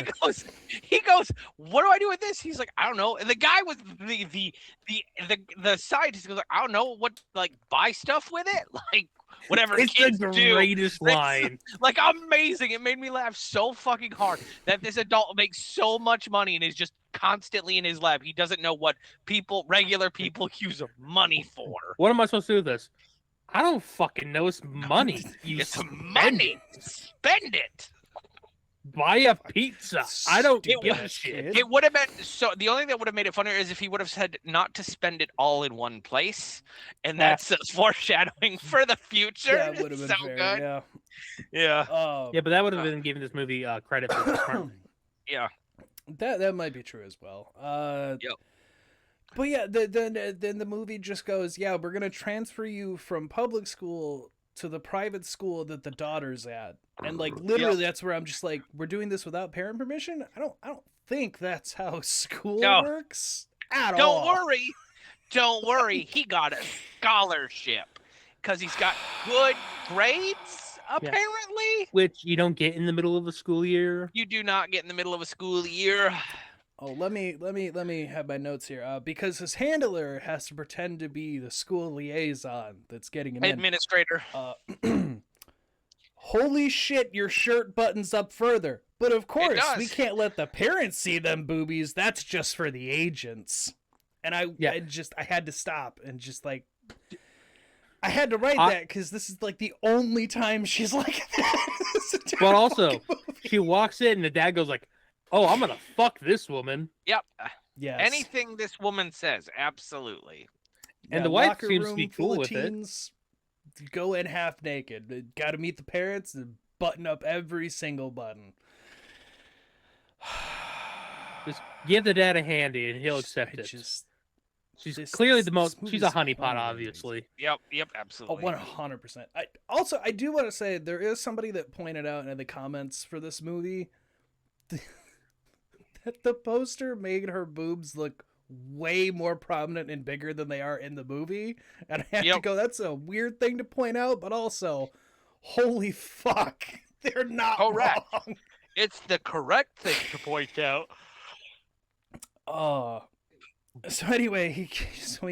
he goes, what do I do with this? He's like, I don't know. And the guy with the scientist goes like, I don't know what, like, buy stuff with it, like whatever It's kids the do. greatest line. Like, amazing. It made me laugh so fucking hard that this adult makes so much money and is just constantly in his lab. He doesn't know what regular people use money for. What am I supposed to do with this? I don't fucking know. It's money. You It's spend money. Spend it. Buy a pizza. I don't give a Stupid shit. kid. It would have been so. The only thing that would have made it funnier is if he would have said not to spend it all in one place, and that's foreshadowing for the future. That would have been so fair. good. Yeah. Yeah. Yeah, but that would have been giving this movie credit for the smart. Yeah. That might be true as well. Yep. But yeah, then the movie just goes, yeah, we're gonna transfer you from public school to the private school that the daughter's at, and like literally that's where I'm just like, we're doing this without parent permission. I don't think that's how school works at all. Don't worry. He got a scholarship because he's got good grades. Apparently, Which you don't get in the middle of a school year. you do not get in the middle of a school year. Oh, let me have my notes here. Because his handler has to pretend to be the school liaison that's getting him Administrator. in. Holy shit, your shirt buttons up further. But of course, we does. can't let the parents see them boobies. That's just for the agents. And I had to stop and just like, I had to write that because this is like the only time she's like that. But also, she walks in and the dad goes like, "Oh, I'm gonna fuck this woman." Yep. Yes. Anything this woman says, absolutely. And the wife locker seems to room be full cool of with it. teens, go in half naked. Got to meet the parents and button up every single button. Just give the dad a handy and he'll accept it. She's clearly the most. She's a honeypot, obviously. Yep, Oh, absolutely. 100%. I do want to say there is somebody that pointed out in the comments for this movie that the poster made her boobs look way more prominent and bigger than they are in the movie. And I have to go, that's a weird thing to point out, but also, holy fuck, they're not Correct. wrong. It's the correct thing to point out. So anyway, he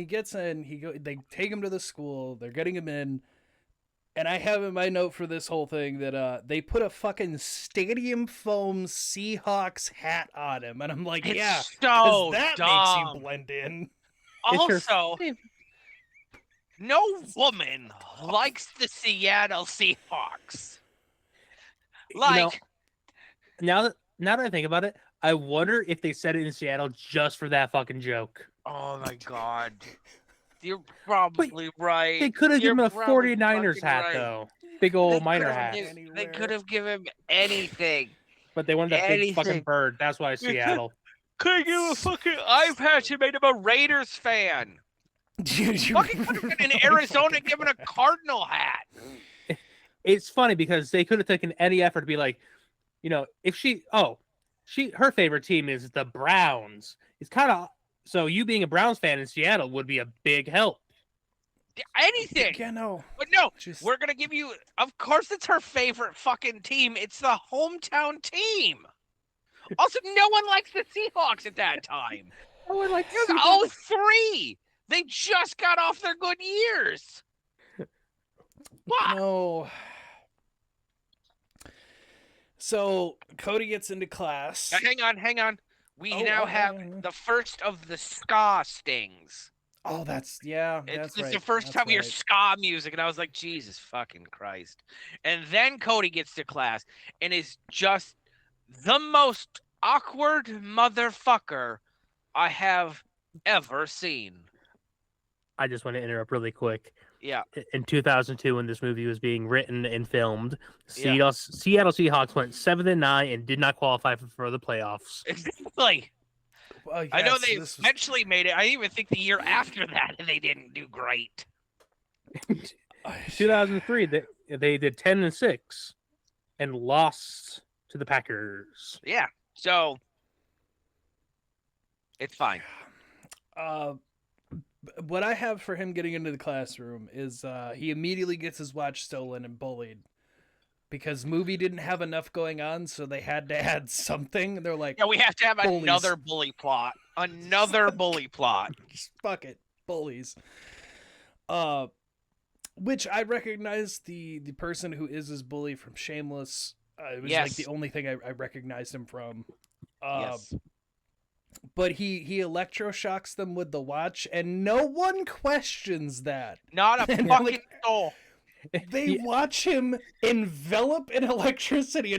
gets in. They take him to the school. They're getting him in, and I have in my note for this whole thing that they put a fucking stadium foam Seahawks hat on him, and I'm like, It's yeah, so that dumb. makes you blend in. Also, no woman likes the Seattle Seahawks. Like, now that I think about it, I wonder if they said it in Seattle just for that fucking joke. oh my god. You're probably right. They could have given him a You're probably 49ers fucking hat, right. though. Big old miner hat. They could have given him anything. But they wanted that big fucking anything. bird. That's why it's Seattle. Could have given him a fucking eye patch and made him a Raiders fan. Fucking could have been in Arizona and given a Cardinal hat. It's funny because they could have taken any effort to be like, if her favorite team is the Browns. It's kind of, so you being a Browns fan in Seattle would be a big help. Anything. Yeah, no. But no, we're going to give you, of course it's her favorite fucking team. It's the hometown team. Also, no one likes the Seahawks at that time. No one likes It was 03. They just got off their good years. What? No. So Cody gets into class. Now, hang on. We now have the first of the ska stings. Oh, that's It's right. the first That's time we hear right. ska music, and I was like, Jesus fucking Christ. And then Cody gets to class and is just the most awkward motherfucker I have ever seen. I just want to interrupt really quick. Yeah. In 2002, when this movie was being written and filmed, Yeah. Seattle Seahawks went 7-9 and did not qualify for the playoffs. Exactly. Well, I know yes, they this was- eventually made it. I even think the year after that they didn't do great. 2003, they did 10-6 and lost to the Packers. Yeah. So it's fine. what I have for him getting into the classroom is he immediately gets his watch stolen and bullied. Because movie didn't have enough going on, so they had to add something. They're like, Yeah, we have to have bullies. another bully plot. Another bully plot. Just fuck it, bullies. Which I recognize the person who is his bully from Shameless. It was like the only thing I recognized him from. Yes. But he electroshocks them with the watch, and no one questions that. Not a And fucking like, soul. They watch him envelop in electricity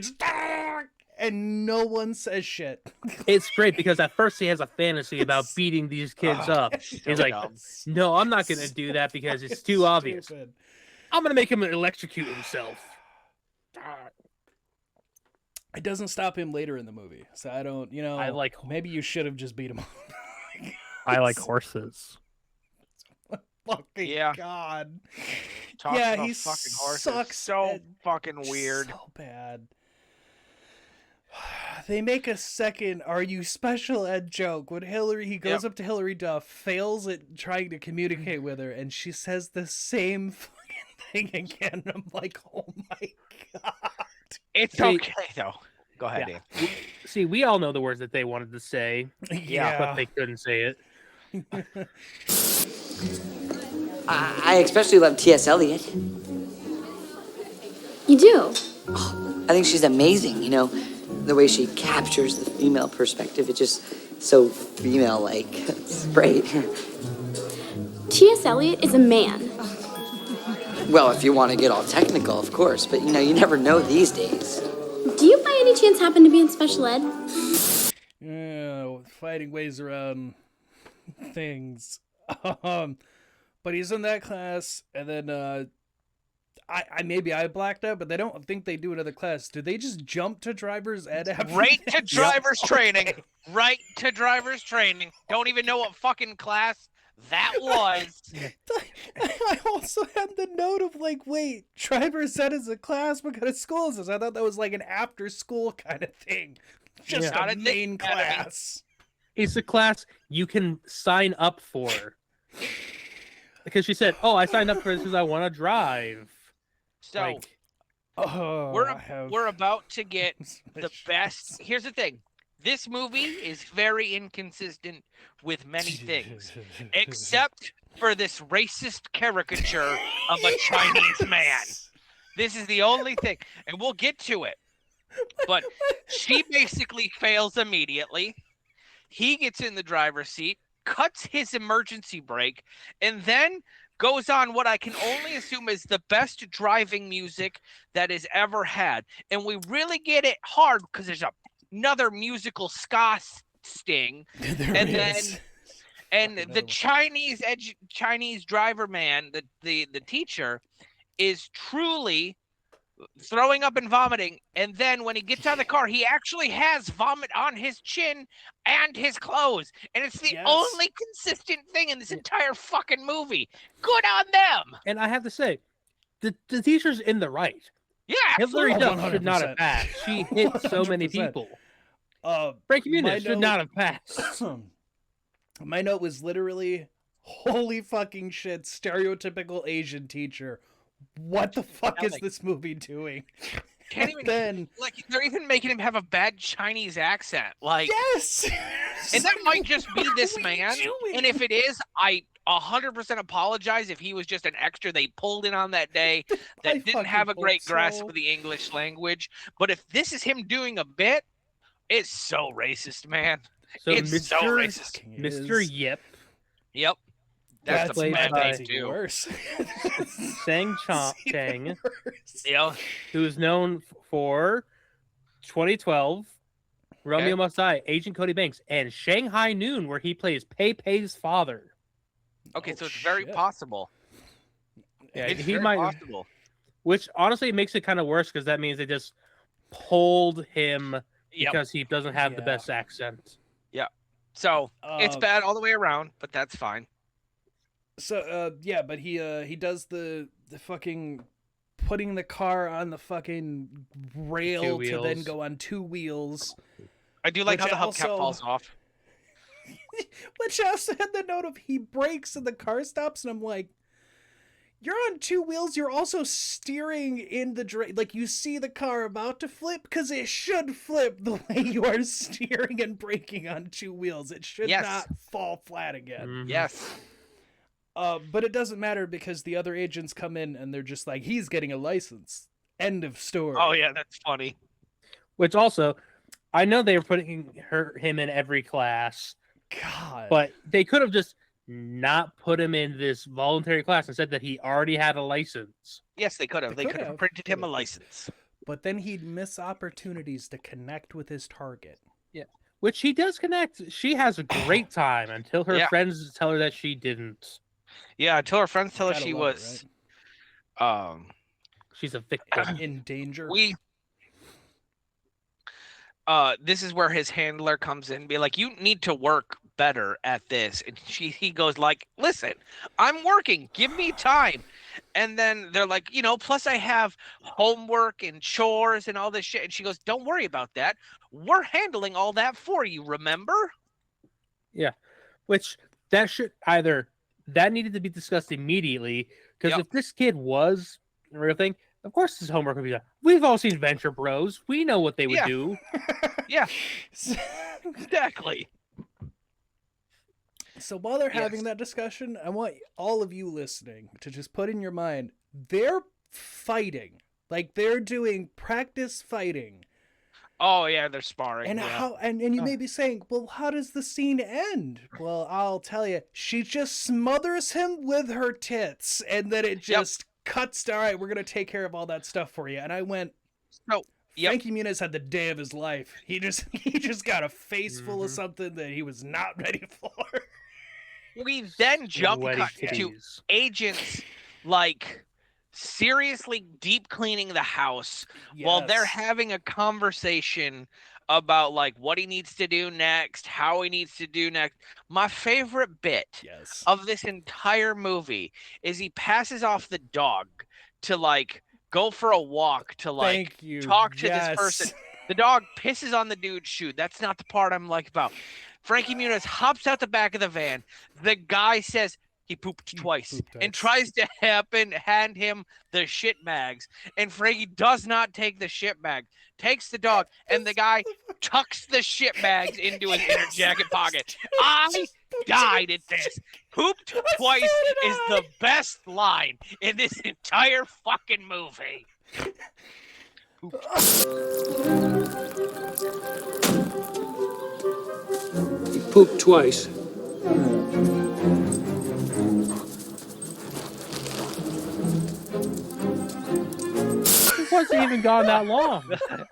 and no one says shit. It's great because at first he has a fantasy about beating these kids up. He's like, no, I'm not going to do that because it's too obvious. I'm going to make him electrocute himself. It doesn't stop him later in the movie. So I don't, maybe you should have just beat him up. I like horses. Fucking God. Talks yeah, about he fucking horses. sucks. So fucking weird. So bad. They make a second "Are you special ed?" joke when he goes up to Hillary Duff, fails at trying to communicate with her, and she says the same fucking thing again. I'm like, oh my God. It's okay though. Go ahead, Dan. See, we all know the words that they wanted to say, but they couldn't say it. I especially love T.S. Eliot. You do? I think she's amazing, the way she captures the female perspective. It's just so female-like. It's great. T.S. Eliot is a man. Well, if you want to get all technical, of course, but you never know these days. Do you by any chance happen to be in special ed? Yeah, fighting ways around things. But he's in that class, and then I blacked out, but they don't think they do another class. Do they just jump to driver's ed after Right that? to driver's training. Okay. Right to driver's training. Don't even know what fucking class that was. I also had the note of wait, driver's ed is a class? What kind of school is this? I thought that was like an after school kind of thing. Just a main class. It's a class you can sign up for. Because she said, "Oh, I signed up for this because I want to drive." So we're about to get the best. Here's the thing: this movie is very inconsistent with many things, except for this racist caricature of a Chinese man. This is the only thing, and we'll get to it. But she basically fails immediately. He gets in the driver's seat, cuts his emergency brake, and then goes on what I can only assume is the best driving music that is ever had. And we really get it hard because there's another musical ska sting. And the Chinese driver man, the teacher, is truly throwing up and vomiting, and then when he gets out of the car, he actually has vomit on his chin and his clothes, and it's the only consistent thing in this entire fucking movie. Good on them. And I have to say, the teacher's in the right. Yeah, Hillary absolutely. Duff should not have passed. She hit so many 100%. people. Frankie Muniz should not have passed. My note was literally, holy fucking shit, stereotypical Asian teacher. What the fuck is this movie doing? Can't even they're even making him have a bad Chinese accent. Yes, and that might just be this man. And if it is, I 100% apologize if he was just an extra they pulled in on that day that didn't have a great grasp of the English language. But if this is him doing a bit, it's so racist, man. So it's so racist. Mr. Yip. Yep. That's the bad name too. Worse. Sang Chang, Yeah. who's known for 2012, Romeo Must Die, Agent Cody Banks, and Shanghai Noon, where he plays Pei Pei's father. Okay, so it's very possible. Yeah, it's he very might. possible. Which honestly makes it kind of worse because that means they just pulled him because he doesn't have the best accent. Yeah. So it's bad all the way around, but that's fine. So but he does the fucking putting the car on the fucking rail to then go on two wheels. I do like how the hubcap falls off. Which also had the note of he brakes and the car stops, and I'm like, you're on two wheels. You're also steering in the like you see the car about to flip because it should flip the way you are steering and braking on two wheels. It should not fall flat again. Mm-hmm. Yes. But it doesn't matter because the other agents come in and they're just like, he's getting a license. End of story. Oh yeah, that's funny. Which also, I know they were putting him in every class. God. But they could have just not put him in this voluntary class and said that he already had a license. Yes, they could have. They could have printed him a license. But then he'd miss opportunities to connect with his target. Yeah. Which he does connect. She has a great time until her friends tell her that she didn't. Yeah, until her friends tell her she was she's a victim. In danger. This is where his handler comes in and be like, you need to work better at this. And he goes like, listen, I'm working, give me time. And then they're like, plus I have homework and chores and all this shit. And she goes, don't worry about that. We're handling all that for you, remember? Yeah. Which that needed to be discussed immediately. Because if this kid was a real thing, of course his homework would be done. We've all seen Venture Bros. We know what they would do. Yeah. Exactly. So while they're having that discussion, I want all of you listening to just put in your mind, they're fighting. Like they're doing practice fighting. Oh yeah, they're sparring. And and you may be saying, well, how does the scene end? Well, I'll tell you, she just smothers him with her tits, and then it just cuts to, all right, we're gonna take care of all that stuff for you. And I went, no. Frankie Muniz had the day of his life. He just got a face full of something that he was not ready for. We then jump cut to agents like seriously deep cleaning the house while they're having a conversation about like what he needs to do next, how he needs to do next. My favorite bit of this entire movie is he passes off the dog to like go for a walk to like talk to this person. The dog pisses on the dude's shoe. That's not the part I'm like about. Frankie Muniz hops out the back of the van. The guy says he pooped twice and tries to hand him the shit bags. And Frankie does not take the shit bag, takes the dog, and the guy tucks the shit bags into his inner jacket pocket. I died at this. Pooped twice is the best line in this entire fucking movie. He pooped twice. It wasn't even gone that long.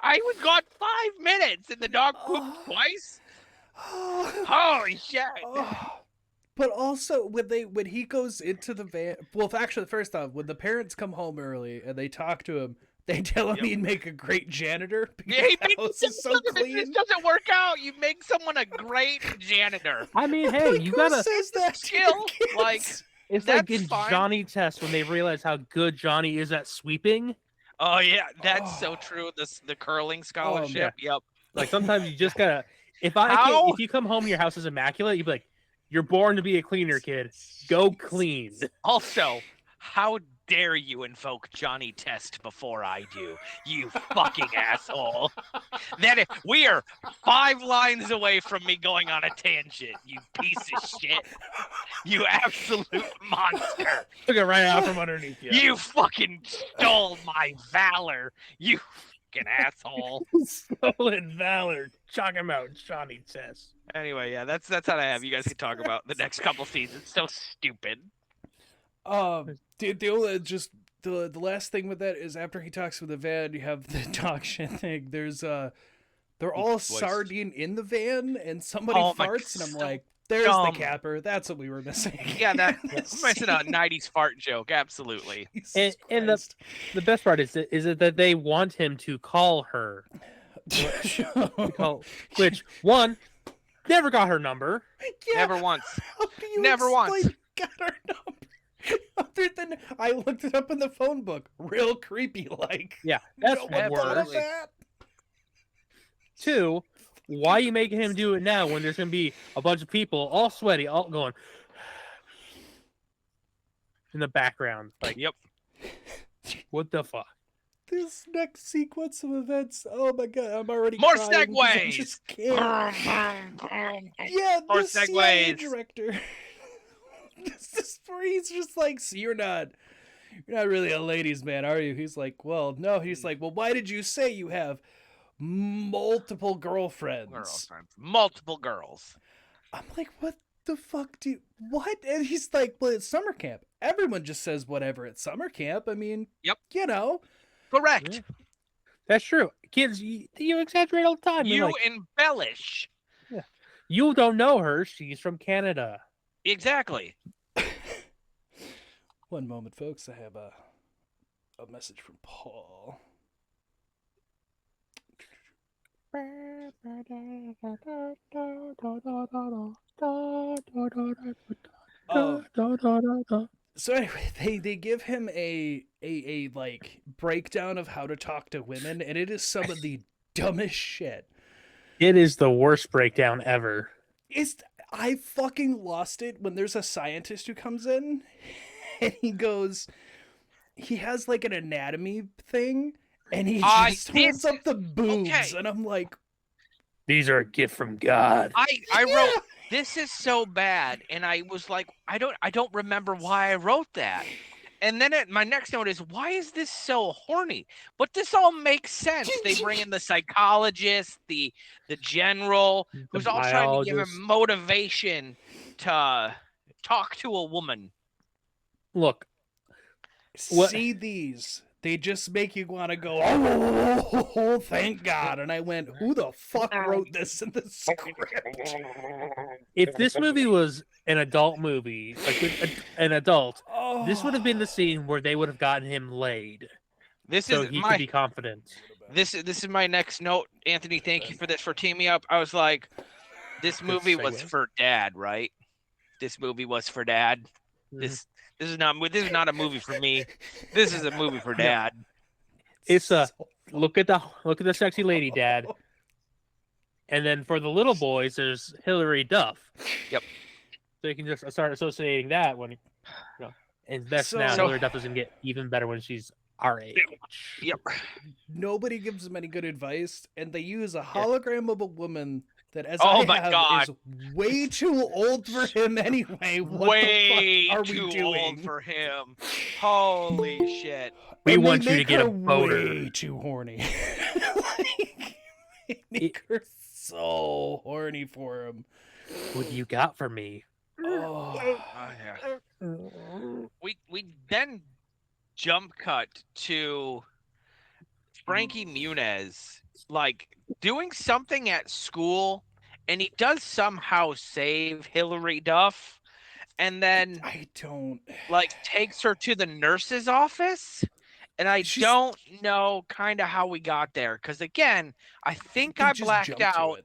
I was gone 5 minutes and the dog pooped twice. Holy shit. But also when he goes into the van, well, actually, first off, when the parents come home early and they talk to him, they tell him he'd make a great janitor because the house is so clean. This doesn't work out. You make someone a great janitor. I mean, hey, you gotta says that skill. Like it's like in Johnny Test when they realize how good Johnny is at sweeping. Oh yeah, that's so true. The curling scholarship. Yep. Like sometimes you just gotta. If you come home and your house is immaculate, you'd be like, "You're born to be a cleaner, kid. Go clean." Also, how dare you invoke Johnny Test before I do, you fucking asshole. Then we are 5 lines away from me going on a tangent, you piece of shit. You absolute monster. Took it right out from underneath you. You fucking stole my valor, you fucking asshole. Stolen valor. Talking about Johnny Test. Anyway, yeah, that's how I have. You guys can talk about the next couple scenes. It's so stupid. The last thing with that is after he talks with the van, you have the dog shit thing. There's they're all sardine in the van, and somebody farts, and I'm like, there's the capper. That's what we were missing. Yeah, that's missing a '90s fart joke. Absolutely. And the best part is that they want him to call her, which one never got her number. Yeah. Never once. Never once. Got her number. Other than I looked it up in the phone book, real creepy. Like, yeah, that's what worse. that? 2, Why are you making him do it now when there's going to be a bunch of people all sweaty, all going in the background? Like, Yep. What the fuck? This next sequence of events, oh my god, I'm already More crying 'cause I segues! just can't. Yeah, More the CIA segues. director. This is where he's just like, so you're not really a ladies' man, are you? He's like, well, no. He's like, well, why did you say you have multiple girlfriends? Multiple girls. I'm like, what the fuck do you, what? And he's like, well, it's summer camp. Everyone just says whatever at summer camp. I mean, Yep. you know. Correct. Yeah. That's true. Kids, you exaggerate all the time. You You're like, embellish. yeah. You don't know her. She's from Canada. Exactly. One moment, folks. I have a message from Paul. So anyway, they give him a like breakdown of how to talk to women, and it is some of the dumbest shit. It is the worst breakdown ever. I fucking lost it when there's a scientist who comes in and he has like an anatomy thing and he just holds up the boobs, okay. And I'm like, these are a gift from God. I wrote, this is so bad, and I was like, I don't remember why I wrote that. And then my next note is, why is this so horny? But this all makes sense. They bring in the psychologist, the general, who's all trying to give him motivation to talk to a woman. Look. See these. They just make you want to go, oh, thank God. And I went, who the fuck wrote this in the script? If this movie was an adult movie, like an adult, this would have been the scene where they would have gotten him laid. So he could be confident. This is my next note, Anthony. Thank you for this, for teaming me up. I was like, this movie was for Dad, right? This movie was for Dad. Mm-hmm. This is not a movie for me. This is a movie for Dad. It's a look at the sexy lady, Dad. And then for the little boys, there's Hillary Duff. Yep. So you can just start associating that when, and that's Hillary Duff doesn't get even better when she's our age. Yep. Nobody gives them any good advice, and they use a hologram of a woman that, as God. is way too old for him anyway. What way the fuck are too we doing? old for him. Holy shit. We want you to get a boner. Way too horny. They make her so horny for him. What do you got for me? Yeah. We then jump cut to Frankie Muniz like doing something at school, and he does somehow save Hillary Duff, and then takes her to the nurse's office. And I don't know kind of how we got there, because again, I think I blacked out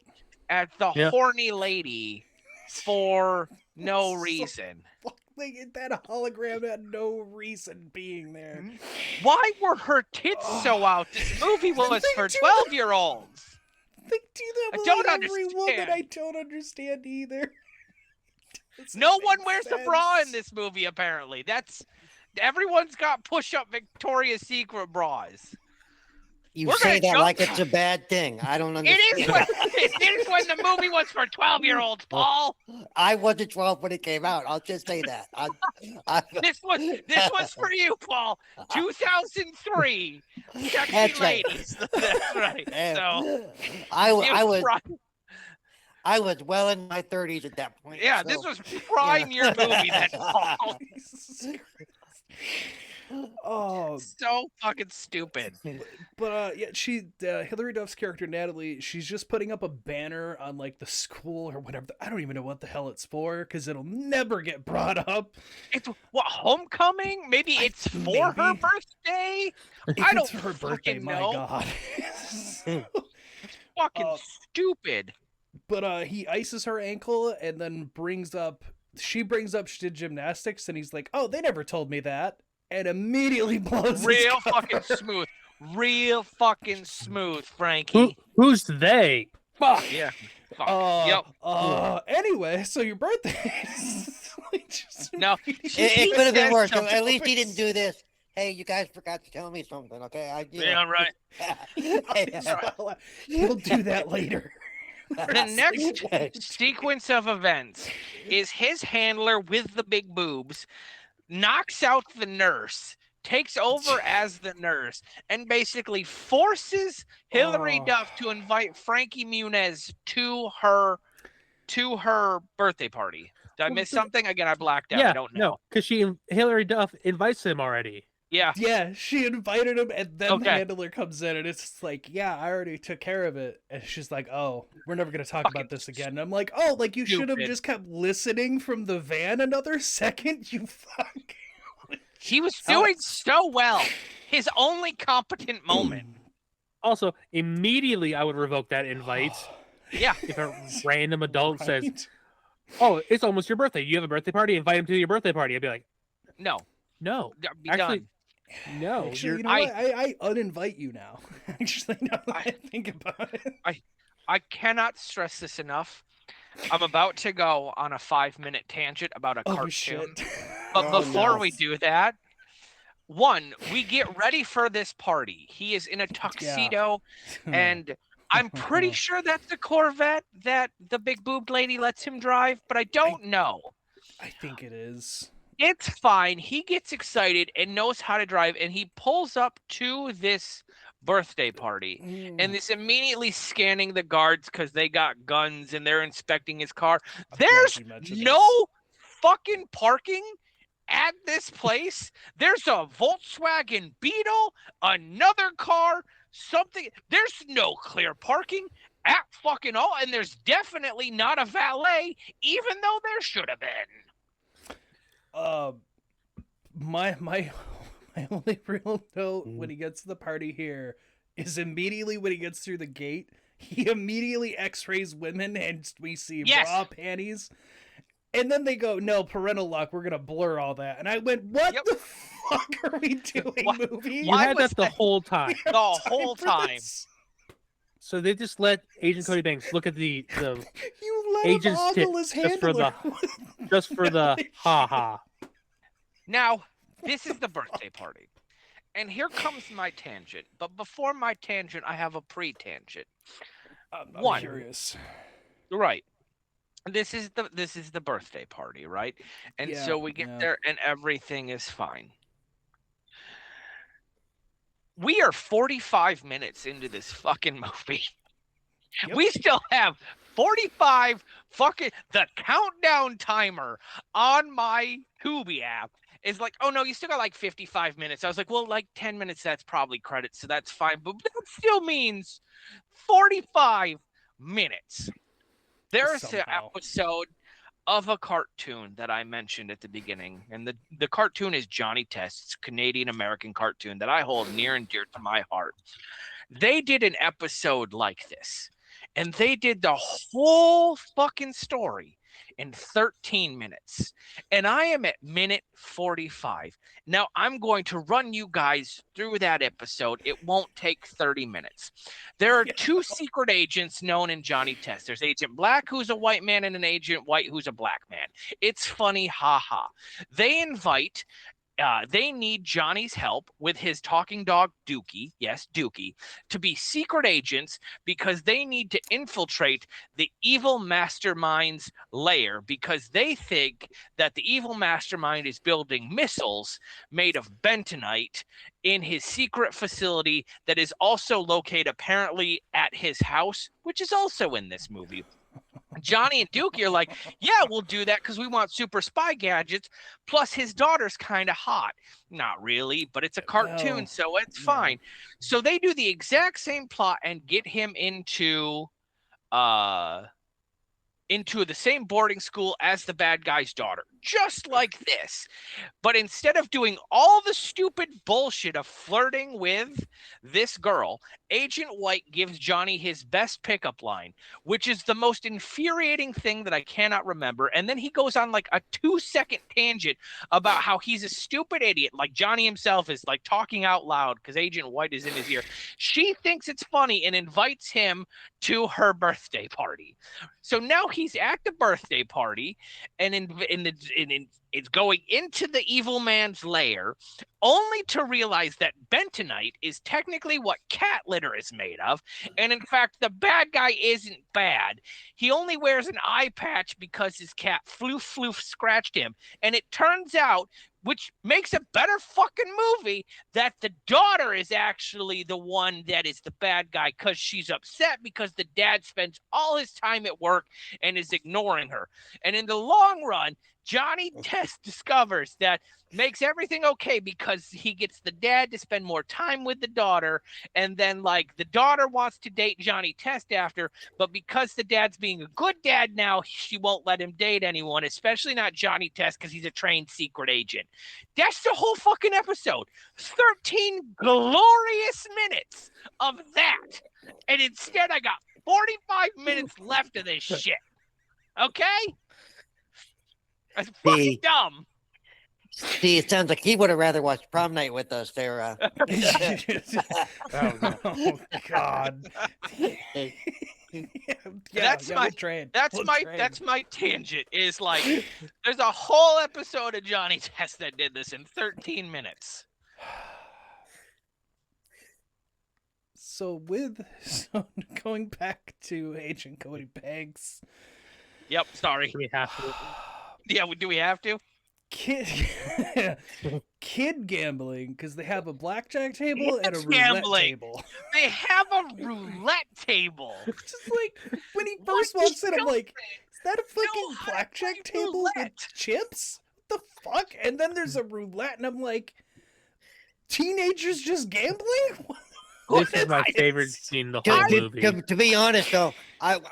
at the horny lady for no reason. Like, that hologram had no reason being there. Why were her tits so out? This movie was for 12-year-olds. They do that with every woman. I don't understand either. No one wears a bra in this movie, apparently. Everyone's got push-up Victoria's Secret bras. You say that like it's a bad thing. I don't understand. It is when the movie was for 12-year-olds, Paul. I wasn't 12 when it came out. I'll just say that. This was for you, Paul. 2003. Sexy ladies. That's right. So I was well in my 30s at that point. Yeah, so, this was prime year movie then, Paul. Oh, so fucking stupid. But Hillary Duff's character Natalie, she's just putting up a banner on like the school or whatever. I don't even know what the hell it's for, because it'll never get brought up. It's what, homecoming? Maybe it's for her birthday. I don't her birthday. My know. God, it's fucking stupid. But he ices her ankle and then she brings up she did gymnastics, and he's like, "Oh, they never told me that." And immediately blows real his cover. Fucking smooth, Frankie. Who's they? Fuck. Yeah. Fuck. Yep. Anyway, so your birthday. No, It could have been worse. something. At least he didn't do this. Hey, you guys forgot to tell me something, okay? Yeah, right. He'll do that later. The next sequence of events is his handler with the big boobs knocks out the nurse, takes over as the nurse, and basically forces Hilary Duff to invite Frankie Muniz to her birthday party. Did I miss something? Again, I blacked out. Yeah, I don't know. No, because Hilary Duff invites him already. Yeah. Yeah, she invited him, and then the handler comes in, and it's like, yeah, I already took care of it. And she's like, oh, we're never going to talk about this again. And I'm like, oh, like you should have just kept listening from the van another second, you fuck. He was doing so well. His only competent moment. Also, immediately I would revoke that invite. Yeah. If a random adult says, oh, it's almost your birthday. You have a birthday party? Invite him to your birthday party. I'd be like, no. Actually, done. No. Actually, you know what? I uninvite you now. Actually, now that I think about it. I cannot stress this enough. I'm about to go on a 5-minute tangent about a cartoon. Shit. But before we do that, one, we get ready for this party. He is in a tuxedo, and I'm pretty sure that's the Corvette that the big boobed lady lets him drive, but I don't know. I think it is. It's fine. He gets excited and knows how to drive, and he pulls up to this birthday party and is immediately scanning the guards because they got guns and they're inspecting his car. There's no fucking parking at this place. There's a Volkswagen Beetle, another car, something. There's no clear parking at fucking all, and there's definitely not a valet, even though there should have been. My only real note when he gets to the party here is immediately when he gets through the gate, he immediately x-rays women and we see bra panties. And then they go, no, parental lock, we're going to blur all that. And I went, what the fuck are we doing, movie? You had that the whole time. The whole time. So they just let Agent Cody Banks look at the you let agent's tip just for the ha-ha. Now, this is the birthday party. And here comes my tangent. But before my tangent, I have a pre-tangent. I'm curious. Right. This is the birthday party, right? And so we get there and everything is fine. We are 45 minutes into this fucking movie. Yep. We still have 45 the countdown timer on my Tubi app is like, oh no, you still got like 55 minutes. I was like, well, like 10 minutes, that's probably credits, so that's fine. But that still means 45 minutes. There's an episode of a cartoon that I mentioned at the beginning, and the cartoon is Johnny Test's Canadian-American cartoon that I hold near and dear to my heart. They did an episode like this, and they did the whole fucking story in 13 minutes, and I am at minute 45. Now, I'm going to run you guys through that episode. It won't take 30 minutes. There are two secret agents known in Johnny Test. There's Agent Black, who's a white man, and an Agent White, who's a black man. It's funny, haha. They need Johnny's help with his talking dog, Dookie, yes, Dookie, to be secret agents because they need to infiltrate the evil mastermind's lair because they think that the evil mastermind is building missiles made of bentonite in his secret facility that is also located apparently at his house, which is also in this movie. Johnny and Dookie are like, yeah, we'll do that because we want super spy gadgets. Plus, his daughter's kind of hot. Not really, but it's a cartoon, so it's fine. So they do the exact same plot and get him into the same boarding school as the bad guy's daughter, just like this. But instead of doing all the stupid bullshit of flirting with this girl, Agent White gives Johnny his best pickup line, which is the most infuriating thing that I cannot remember. And then he goes on like a 2-second tangent about how he's a stupid idiot. Like Johnny himself is like talking out loud because Agent White is in his ear. She thinks it's funny and invites him to her birthday party. So now he's at the birthday party and it's going into the evil man's lair, only to realize that bentonite is technically what cat litter is made of. And in fact, the bad guy isn't bad. He only wears an eye patch because his cat Floof scratched him. And it turns out, which makes a better fucking movie, that the daughter is actually the one that is the bad guy because she's upset because the dad spends all his time at work and is ignoring her. And in the long run, Johnny Test discovers that makes everything okay because he gets the dad to spend more time with the daughter, and then like the daughter wants to date Johnny Test after, but because the dad's being a good dad now, she won't let him date anyone, especially not Johnny Test because he's a trained secret agent. That's the whole fucking episode. 13 glorious minutes of that, and instead I got 45 minutes left of this shit. Okay? That's fucking dumb. See, it sounds like he would have rather watched Prom Night with us there. Oh God. That's my tangent. Is like there's a whole episode of Johnny Test that did this in 13 minutes. So going back to Agent Cody Banks. Yep, sorry. Do we have to? Yeah, do we have to? Kid gambling, because they have a blackjack table and a roulette table. They have a roulette table. Just like when he first walks in, I'm like, is that a fucking blackjack table with chips? What the fuck? And then there's a roulette, and I'm like, teenagers just gambling? This is my favorite scene in the whole movie. To be honest, though,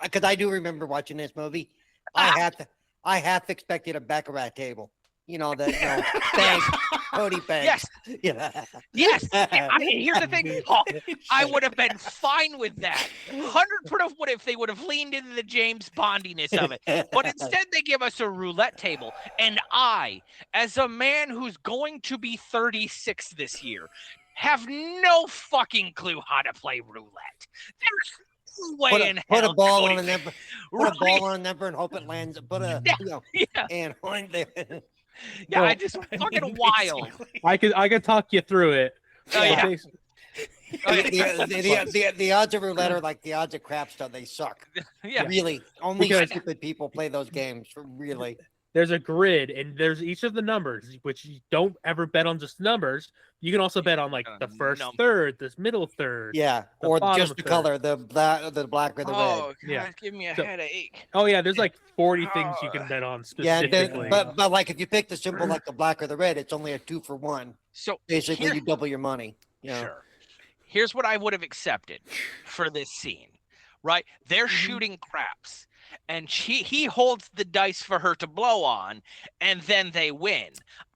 because I do remember watching this movie, I half expected a baccarat table. You know that, Banks, Cody Banks. Yes. Yeah. Yes. Here's the thing. I would have been fine with that. 100% would if they would have leaned into the James Bondiness of it. But instead, they give us a roulette table. And I, as a man who's going to be 36 this year, have no fucking clue how to play roulette. There's no way in hell. Put a ball on a number. Put a ball on a number and hope it lands. And yeah, I just fucking wild. I could talk you through it. Oh, yeah. The odds of roulette are like the odds of crap stuff. They suck. Yeah. Really. Only stupid people play those games. Really. There's a grid, and there's each of the numbers, which you don't ever bet on just numbers. You can also bet on like the first third, this middle third. Yeah, or just the color, the black or the red. Oh, God, give me a headache. Oh yeah, there's like 40 things you can bet on specifically. Yeah, but like if you pick the symbol like the black or the red, it's only a 2-for-1. So basically, you double your money. Sure. Here's what I would have accepted for this scene, right? They're shooting craps. And he holds the dice for her to blow on, and then they win.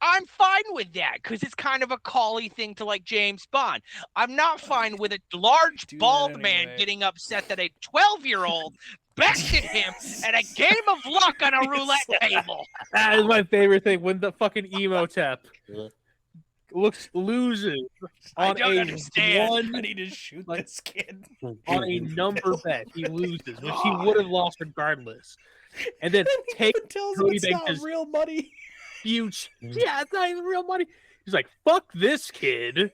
I'm fine with that because it's kind of a call-y thing to like James Bond. I'm not fine with a large bald man getting upset that a 12-year-old bested him at a game of luck on a roulette table. That is my favorite thing when the fucking Emotep loses on I need to shoot this kid on a number bet. He loses, which he would have lost regardless. And then tells him it's not real money. Huge. Yeah, it's not even real money. He's like, "Fuck this kid."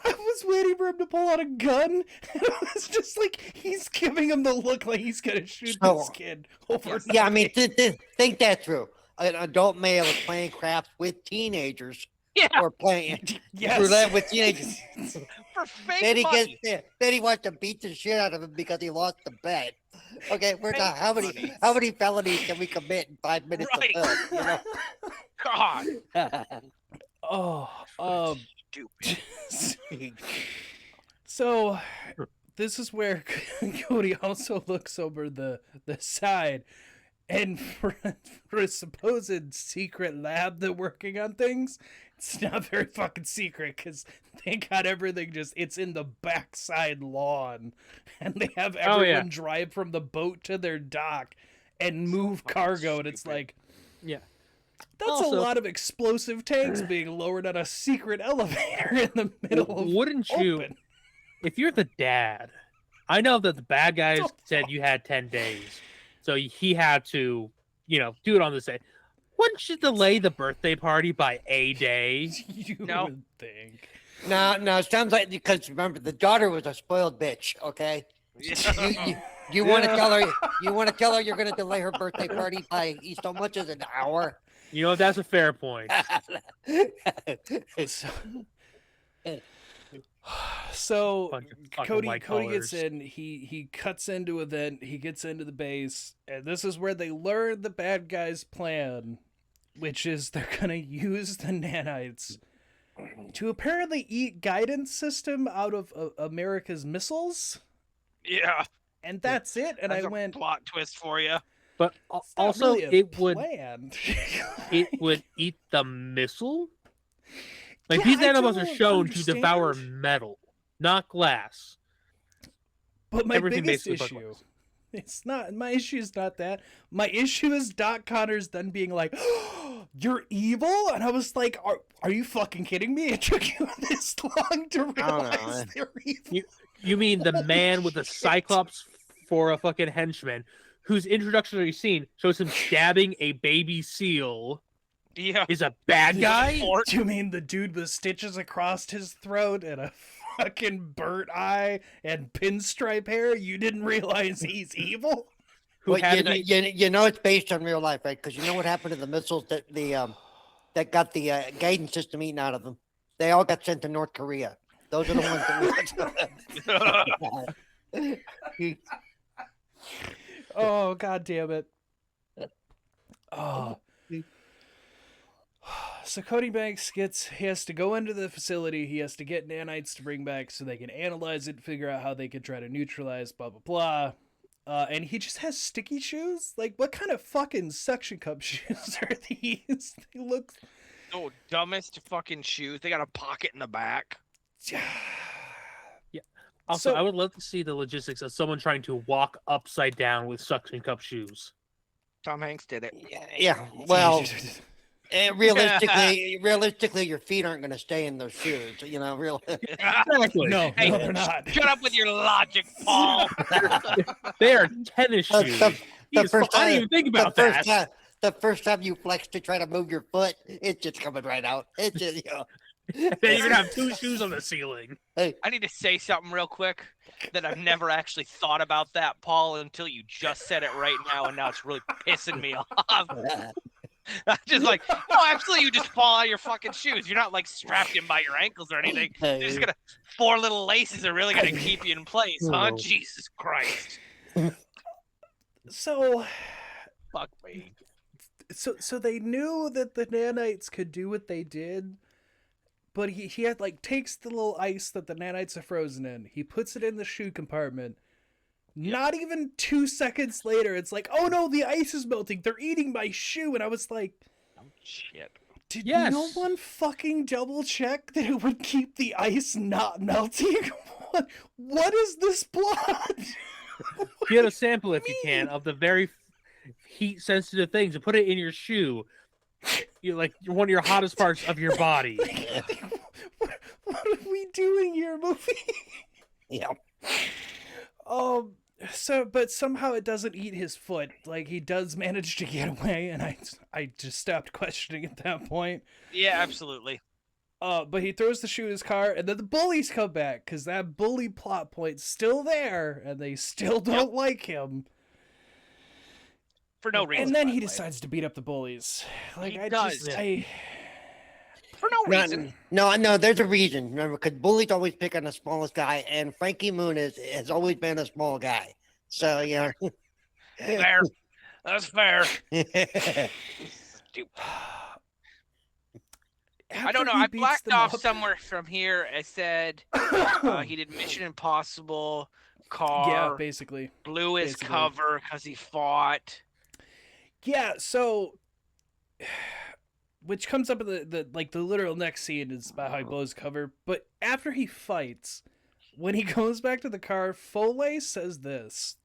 I was waiting for him to pull out a gun. And it was just like he's giving him the look like he's gonna shoot this kid. Yeah, I mean, think that through. An adult male is playing craps with teenagers. Yeah. Or playing roulette with teenagers. For fake money. Then he wants to beat the shit out of him because he lost the bet. Okay, we're not. How many felonies can we commit in 5 minutes of film? You know? God. Stupid. So this is where Cody also looks over the side. And for a supposed secret lab that's working on things, it's not very fucking secret because they got everything it's in the backside lawn. And they have everyone drive from the boat to their dock and move cargo. And it's like, that's also a lot of explosive tanks being lowered on a secret elevator in the middle of Wouldn't you, if you're the dad, I know that the bad guys said you had 10 days. So he had to, do it on the same. Wouldn't you delay the birthday party by a day? You would think. No, it sounds like, because remember, the daughter was a spoiled bitch, okay? You want to tell her you're going to delay her birthday party by so much as an hour? That's a fair point. So Cody gets in, he cuts into a vent, he gets into the base, and this is where they learn the bad guys' plan, which is they're gonna use the nanites to apparently eat guidance system out of America's missiles. Yeah. And that's it. And that's I went plot twist for you. But also really it would eat the missile. Like these animals are shown to devour metal, not glass. But my biggest issue, my issue is not that. My issue is Doc Connors then being like, oh, "You're evil," and I was like, "Are you fucking kidding me? It took you this long to realize they're evil." You mean the man with the Cyclops for a fucking henchman, whose introductory scene shows him stabbing a baby seal? Yeah. Is a bad guy? Do you mean the dude with stitches across his throat and a fucking burnt eye and pinstripe hair? You didn't realize he's evil? It's based on real life, right? Because you know what happened to the missiles that got the guidance system eaten out of them? They all got sent to North Korea. Those are the ones that Oh, god damn it. Oh. So Cody Banks he has to go into the facility, he has to get nanites to bring back so they can analyze it, figure out how they can try to neutralize, blah, blah, blah. And he just has sticky shoes? Like, what kind of fucking suction cup shoes are these? They look... Oh, dumbest fucking shoes. They got a pocket in the back. Yeah. Also, I would love to see the logistics of someone trying to walk upside down with suction cup shoes. Tom Hanks did it. Yeah. Well... realistically, your feet aren't going to stay in those shoes. Really. Exactly. No, they're not. Shut up with your logic, Paul. They are tennis shoes. I didn't even think about that. The first time you flex to try to move your foot, it's just coming right out. It's just, Then you're gonna have two shoes on the ceiling. Hey. I need to say something real quick that I've never actually thought about that, Paul, until you just said it right now, and now it's really pissing me off. I'm just like, no, absolutely, you just fall out of your fucking shoes. You're not like strapped in by your ankles or anything. You're just gonna, 4 little laces are really gonna keep you in place, huh? Jesus Christ. So, fuck me. So they knew that the nanites could do what they did, but he had takes the little ice that the nanites are frozen in. He puts it in the shoe compartment. Not even 2 seconds later, it's like, oh no, the ice is melting. They're eating my shoe. And I was like, oh shit. Did no one fucking double check that it would keep the ice not melting? What is this plot? Get a sample if you can of the very heat sensitive things and put it in your shoe. You're one of your hottest parts of your body. What are we doing here, movie? Yeah. But somehow it doesn't eat his foot. He does manage to get away, and I just stopped questioning at that point. Yeah, absolutely. But he throws the shoe in his car, and then the bullies come back, because that bully plot point's still there, and they still don't like him. For no reason. And then he decides to beat up the bullies. For no reason. No, there's a reason. Remember, because bullies always pick on the smallest guy, and Frankie Moon has always been a small guy. So, yeah. Fair. That's fair. Stupid. I don't know. I blacked off somewhere from here. I said he did Mission Impossible car. Yeah, basically. Blew his cover because he fought. Yeah, so which comes up in the literal next scene is about how he blows cover, but after he fights, when he goes back to the car, Foley says this,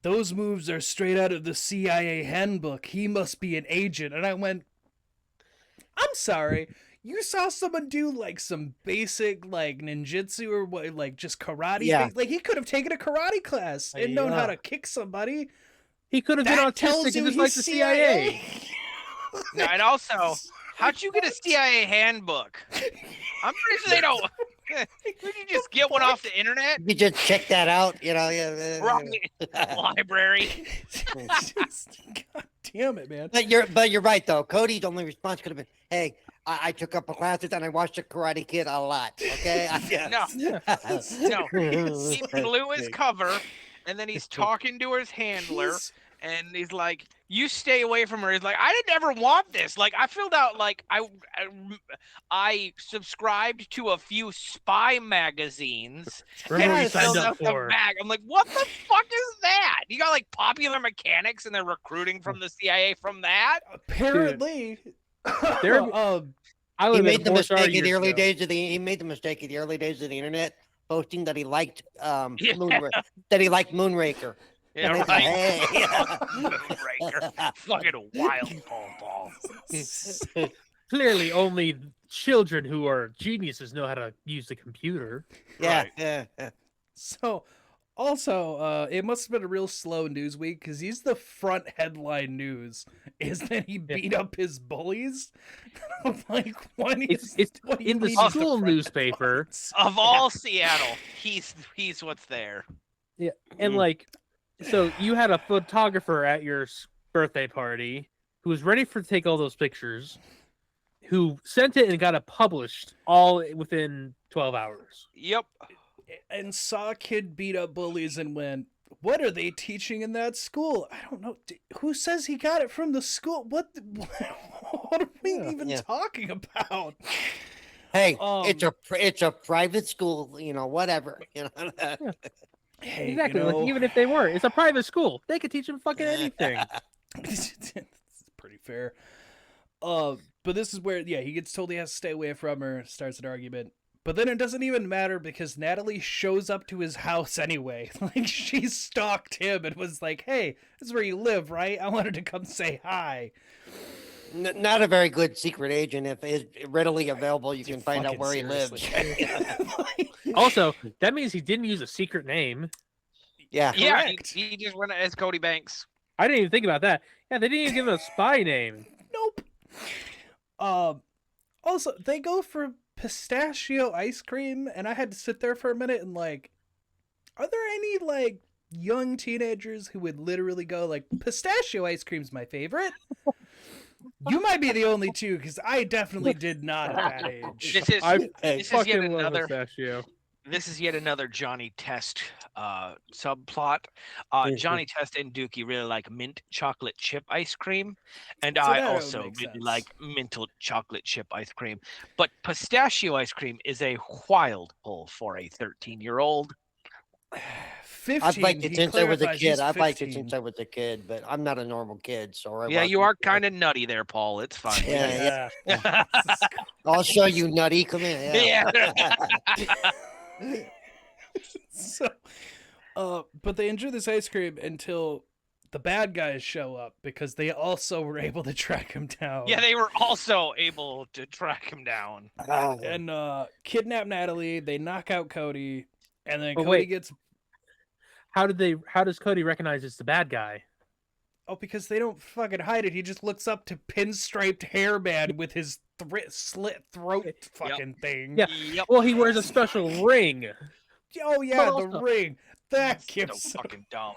those moves are straight out of the CIA handbook. He must be an agent. And I went, I'm sorry. You saw someone do like some basic like ninjutsu or what, like just karate. Yeah. Like he could have taken a karate class and known how to kick somebody. He could have been autistic and just like the CIA. No, and also, how'd you get a CIA handbook? I'm pretty sure they don't. Could you just get one off the internet? You just check that out, you know. Right. Library. God damn it, man. But you're right though. Cody's only response could have been, "Hey, I took up classes and I watched The Karate Kid a lot." Okay. No. He blew his cover, and then he's talking to his handler. And he's like, "You stay away from her." He's like, "I didn't ever want this. Like, I filled out like I subscribed to a few spy magazines, and I filled out the bag. I'm like, what the fuck is that? You got like Popular Mechanics, and they're recruiting from the CIA from that? Apparently, He made the mistake in the early days of the internet, posting that he liked Moonraker. Yeah, right. Moonraker. Fucking wild Paul. Clearly, only children who are geniuses know how to use the computer. Yeah, Right. yeah. So, also, it must have been a real slow news week because he's the front headline news is that he beat up his bullies. I'm like, It's in the school newspaper Of all Seattle, he's what's there. Yeah, and like, so you had a photographer at your birthday party who was ready to take all those pictures, who sent it and got it published all within 12 hours. Yep. And saw a kid beat up bullies and went, "What are they teaching in that school? I don't know. Who says he got it from the school? What are we even talking about?" Hey, it's a private school, you know, whatever. You know. Hey, Exactly. you know, Like, even if they were, it's a private school. They could teach them fucking anything. It's pretty fair. But this is where, he gets told he has to stay away from her, starts an argument. But then it doesn't even matter because Natalie shows up to his house anyway. Like, she stalked him and was like, "Hey, this is where you live, right? I wanted to come say hi." Not a very good secret agent. If it's readily available, you can find out where he lives. Also, that means he didn't use a secret name. Yeah. Yeah, he just went as Cody Banks. I didn't even think about that. Yeah, they didn't even give him a spy name. Nope. Also, they go for pistachio ice cream, and I had to sit there for a minute and like, are there any like young teenagers who would literally go like, "Pistachio ice cream's my favorite"? You might be the only two, because I definitely did not at that age. This is yet another pistachio. This is yet another Johnny Test subplot. Johnny Test and Dookie really like mint chocolate chip ice cream, and So I that would also make really sense. like mint chocolate chip ice cream. But pistachio ice cream is a wild pull for a 13-year-old. 15. I've liked it he since I was a clarifies kid. he's I've liked it 15. since I was a kid, but I'm not a normal kid, so Yeah, you are kind of nutty there, Paul. It's fine. Yeah, I'll show you, nutty. Come here. Yeah. So, but they enjoy this ice cream until the bad guys show up, because they also were able to track him down. Yeah, they were also able to track him down. And kidnap Natalie. They knock out Cody, and then But Cody wait. gets. How does Cody recognize it's the bad guy? Oh, because they don't fucking hide it. He just looks up to pinstriped hair man with his slit throat fucking thing. Yeah. Yep. Well, he wears a special ring. Oh yeah, But the also- ring. That So gives. fucking dumb.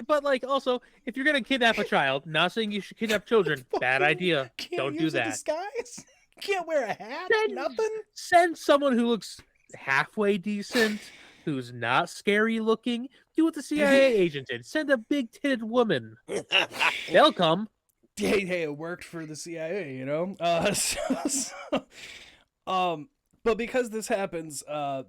But like, also, if you're gonna kidnap a child, not saying you should kidnap children, bad idea. Can't Don't do use a that. disguise. Can't wear a hat. Then- Nothing. Send someone who looks halfway decent, who's not scary looking. Do what the CIA agent did. Send a big-titted woman. They'll come. Hey, it worked for the CIA, you know. But because this happens, I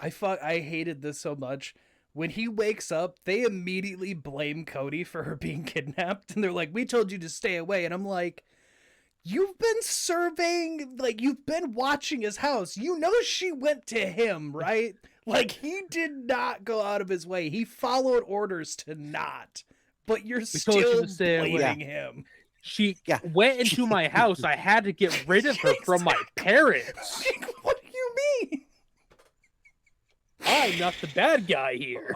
hated this so much When he wakes up, they immediately blame Cody for her being kidnapped. And they're like, we told you to stay away. And I'm like, you've been surveying, like, you've been watching his house. You know she went to him, right? Like, he did not go out of his way. He followed orders to not. But you're still blaming him. She went into my house. I had to get rid of her from my parents. What do you mean? I'm not the bad guy here.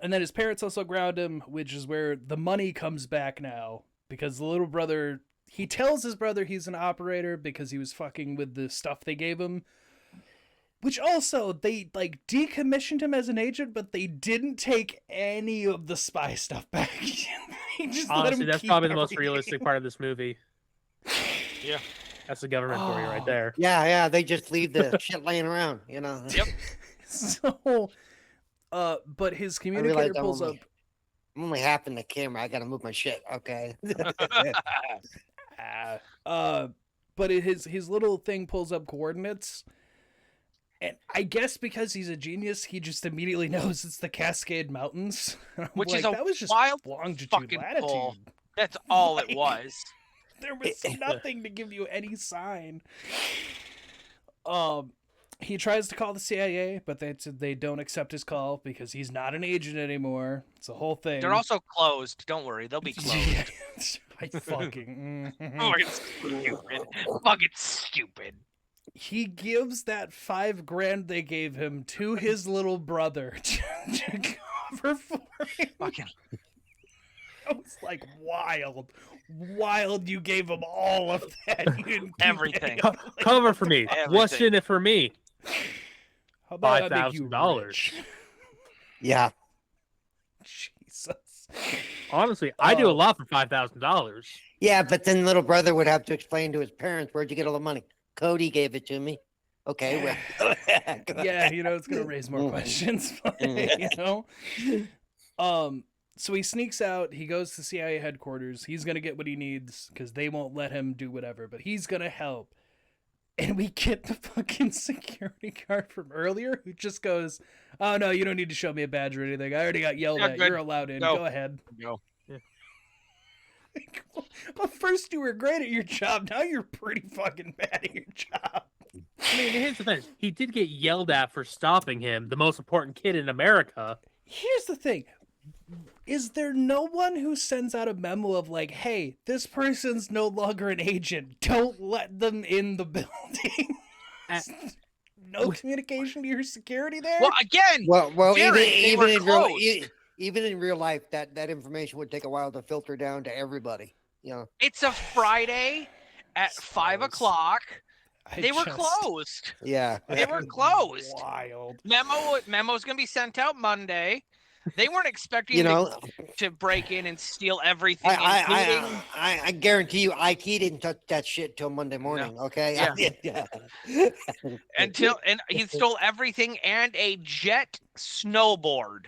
And then his parents also ground him, which is where the money comes back now. Because the little brother, he tells his brother he's an operator because he was fucking with the stuff they gave him. Which also, they like decommissioned him as an agent, but they didn't take any of the spy stuff back. They just let Honestly, him that's keep probably the most everything. realistic part of this movie. Yeah. That's the government for you right there. Yeah, they just leave the shit laying around, you know. Yep. So, but his communicator pulls up. I'm only half in the camera. I gotta move my shit. Okay. But his little thing pulls up coordinates. And I guess because he's a genius, he just immediately knows it's the Cascade Mountains. Which like, is a that was just wild longitude fucking latitude. pull. That's all it was. There was nothing to give you any sign. He tries to call the CIA, but they don't accept his call because he's not an agent anymore. It's a whole thing. They're also closed. Don't worry, they'll be closed. I fucking Fucking stupid. Fucking stupid. He gives that $5,000 they gave him to his little brother to cover for him. Fucking. That was like wild. You gave him all of that. You didn't keep Everything. Cover for me. Everything. What's in it for me? How about I make you $5,000. rich? Yeah. Jesus. Honestly, I do a lot for $5,000. Yeah, but then little brother would have to explain to his parents, where'd you get all the money? Cody gave it to me. Okay, well. Yeah, it's going to raise more questions. But, so he sneaks out. He goes to CIA headquarters. He's going to get what he needs because they won't let him do whatever, but he's going to help. And we get the fucking security guard from earlier who just goes, oh, no, you don't need to show me a badge or anything. I already got yelled at. Good. You're allowed in. Go ahead. Go. Well, first you were great at your job. Now you're pretty fucking bad at your job. I mean, here's the thing. He did get yelled at for stopping him, the most important kid in America. Here's the thing. Is there no one who sends out a memo of like, hey, this person's no longer an agent. Don't let them in the building. No communication to your security there? Well, again, Well, Jared, even in real life, that information would take a while to filter down to everybody. It's a Friday at 5 o'clock. They were closed. Yeah. They were closed. Wild. Memo's gonna be sent out Monday. They weren't expecting to break in and steal everything, including. I guarantee you, IT didn't touch that shit till Monday morning. No. Okay. Yeah. And he stole everything and a jet snowboard,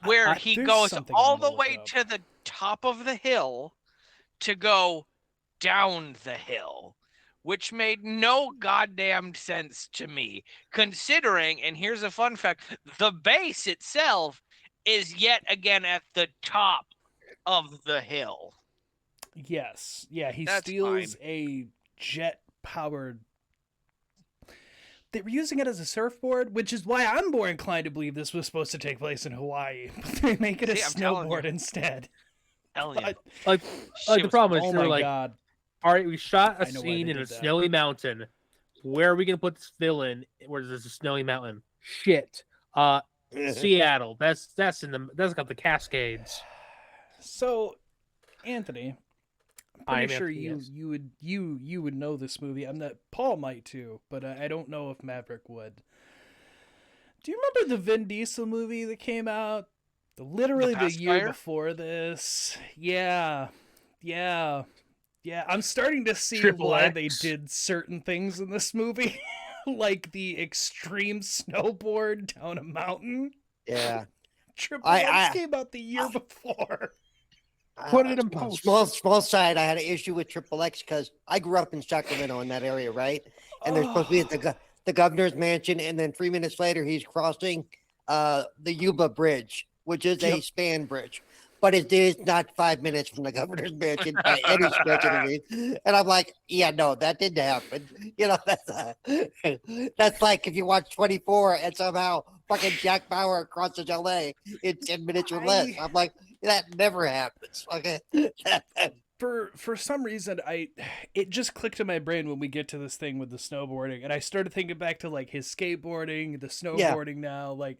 where he goes all the way to the top of the hill to go down the hill, which made no goddamn sense to me, considering, and here's a fun fact, the base itself is yet again at the top of the hill. Yes. Yeah, he That's steals fine. a jet-powered... They were using it as a surfboard, which is why I'm more inclined to believe this was supposed to take place in Hawaii. But they make it a snowboard instead. Hell yeah. Like the problem is, oh they're my like, God. all right, we shot a I know why scene they in a did that. snowy mountain. Where are we going to put this villain where there's a snowy mountain? Shit. Seattle. That's got the Cascades. So, Anthony, I'm pretty sure Anthony, you would know this movie. I'm not. Paul might too, but I don't know if Maverick would. Do you remember the Vin Diesel movie that came out literally the year before this? Yeah. I'm starting to see why they did certain things in this movie, like the extreme snowboard down a mountain. Yeah. Triple X came out the year before. Put it in post. Small side. I had an issue with Triple X because I grew up in Sacramento in that area, right? And there's supposed to be the governor's mansion, and then 3 minutes later he's crossing the Yuba Bridge, which is a span bridge. But it is not 5 minutes from the governor's mansion by any stretch of the means. And I'm like, yeah, no, that didn't happen. You know, that's like if you watch 24 and somehow fucking Jack Bauer crosses LA in 10 minutes or less. I'm like, that never happens. Okay. For some reason, it just clicked in my brain when we get to this thing with the snowboarding, and I started thinking back to like his skateboarding, the snowboarding now, like.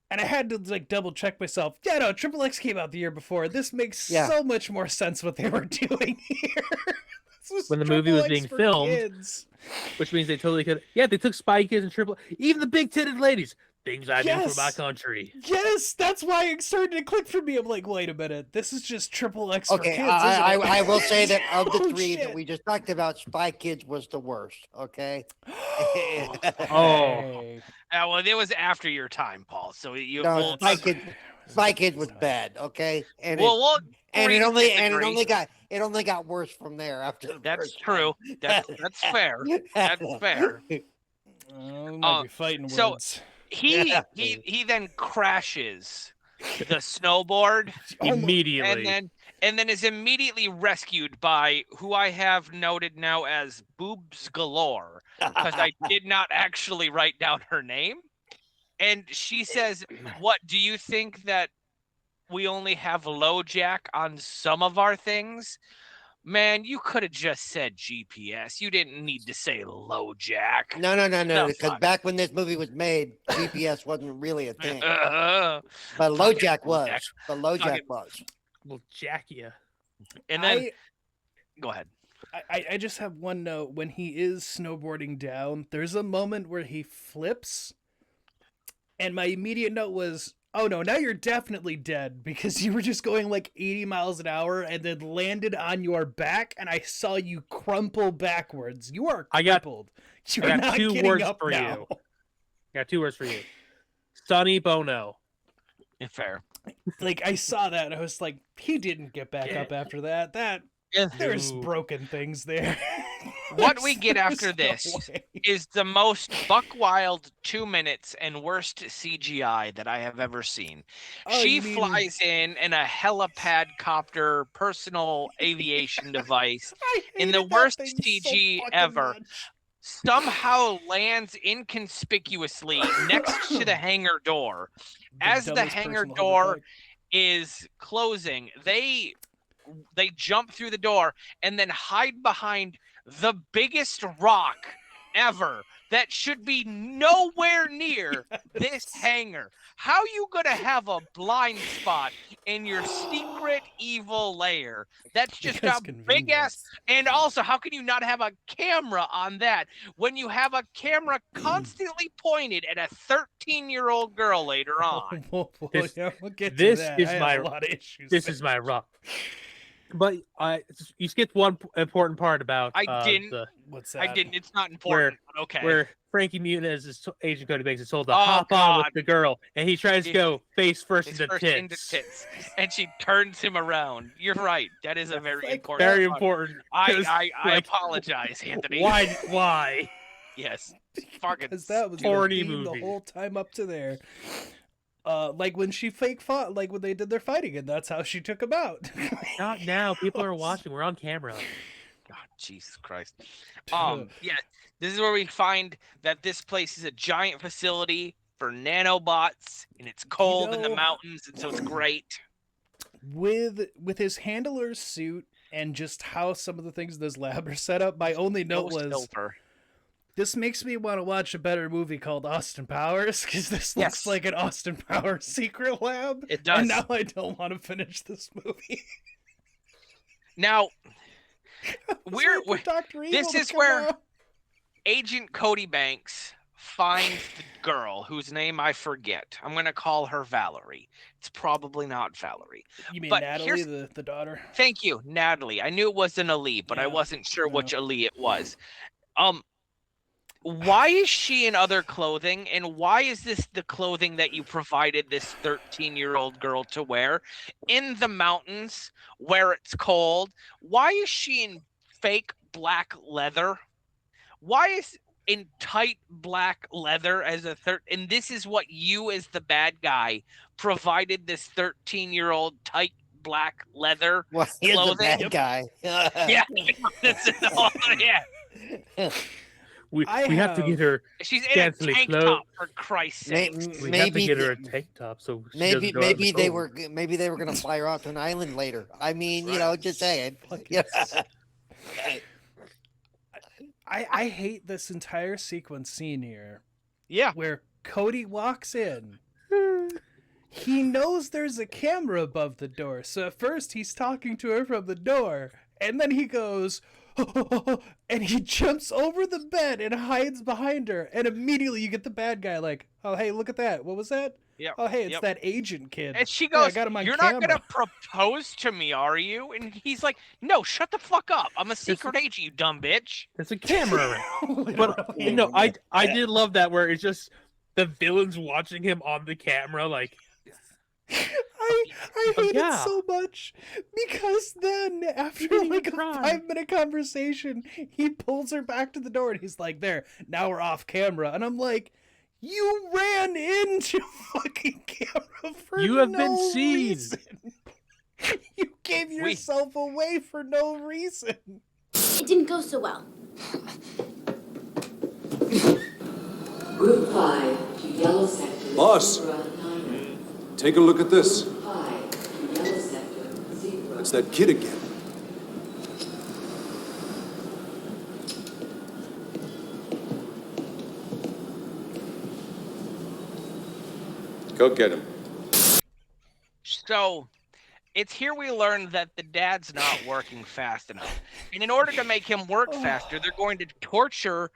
And I had to like double check myself. Yeah, no, Triple X came out the year before. This makes so much more sense what they were doing here. When the movie was being filmed, which means they totally could. Yeah, they took Spy Kids and Triple. Even the big-titted ladies. Things I do for my country. Yes, that's why it started to click for me. I'm like, wait a minute, this is just Triple X okay, for kids. I will say that of the three that we just talked about, Spy Kids was the worst. Okay. Oh. Well, it was after your time, Paul. So no, Spy Kids was bad. Okay, and it only got worse from there after. That's true. That's fair. That's fair. Might be fighting words. He then crashes the snowboard immediately, and then is immediately rescued by who I have noted now as Boobs Galore, because I did not actually write down her name. And she says, "What do you think that we only have low jack on some of our things? Man, you could have just said GPS. You didn't need to say low jack." No. Because back when this movie was made, GPS wasn't really a thing. But low jack was. Well, jack you. And then, go ahead. I just have one note. When he is snowboarding down, there's a moment where he flips. And my immediate note was, oh no, now you're definitely dead, because you were just going like 80 miles an hour and then landed on your back, and I saw you crumple backwards. You are crippled. I got 2 words for you. I got 2 words for you. Sonny Bono. Fair. Like, I saw that and I was like, he didn't get back up after that. There's broken things there. What we get after this is the most buck wild 2 minutes and worst CGI that I have ever seen. She flies in a helipad copter personal aviation device in the worst CG ever. Somehow lands inconspicuously next to the hangar door. As the hangar door is closing, they jump through the door and then hide behind the biggest rock ever that should be nowhere near this hangar. How you gonna have a blind spot in your secret evil lair? That's just a big ass. And also, how can you not have a camera on that when you have a camera constantly pointed at a 13-year-old girl later on? This is my rock. But you skipped one important part about. I didn't. What's that? I didn't. It's not important. Okay. Where Frankie Muniz, Agent Cody Banks, is told to hop on with the girl, and he tries to go face first into tits, and she turns him around. You're right. That is a very important. Very important. I apologize, Anthony. Why? Yes. Fucking because that was horny movie the whole time up to there. Like when she fake fought, like when they did their fighting, and that's how she took him out. Not now. People are watching. We're on camera. God, Jesus Christ. Yeah, this is where we find that this place is a giant facility for nanobots, and it's cold in the mountains, and so it's great. With his handler's suit and just how some of the things in this lab are set up, my only note was. This makes me want to watch a better movie called Austin Powers, because this looks like an Austin Powers secret lab. It does. And now I don't want to finish this movie. Now, this is where Agent Cody Banks finds the girl whose name I forget. I'm going to call her Valerie. It's probably not Valerie. You mean Natalie, the daughter? Thank you, Natalie. I knew it was an Ali, but I wasn't sure which Ali it was. Why is she in other clothing, and why is this the clothing that you provided this 13-year-old girl to wear in the mountains where it's cold? Why is she in fake black leather? Why is in tight black leather as a and this is what you as the bad guy provided this 13-year-old tight black leather Well, he's a clothing. bad guy. Yeah. Yeah. We have to get her. She's in a scantily tank clothed. top for Christ's sake. We have to get her a tank top so she doesn't go out in the cold. Maybe they were gonna fly her out to an island later. I mean, you know, just saying. Yeah. I hate this entire sequence scene here. Yeah. Where Cody walks in. He knows there's a camera above the door. So at first he's talking to her from the door. And then he goes, and he jumps over the bed and hides behind her. And immediately you get the bad guy like, oh, hey, look at that. What was that? Yep. Oh, hey, it's that agent kid. And she Yeah, I goes, got him on you're camera." not going to propose to me, are you? And he's like, no, shut the fuck up. I'm a secret agent, you dumb bitch. There's a camera around. But, you know, I did love that where it's just the villain's watching him on the camera like... I hate it so much because then after like a 5-minute conversation, he pulls her back to the door and he's like, there, now we're off camera. And I'm like, you ran into fucking camera for You have no been seen. reason. You gave yourself away for no reason. It didn't go so well. Group 5 to Yellow Sector. Boss, take a look at this. 5 to Yellow Sector. 0. It's that kid again. Go get him. So it's here we learn that the dad's not working fast enough. And in order to make him work faster, they're going to torture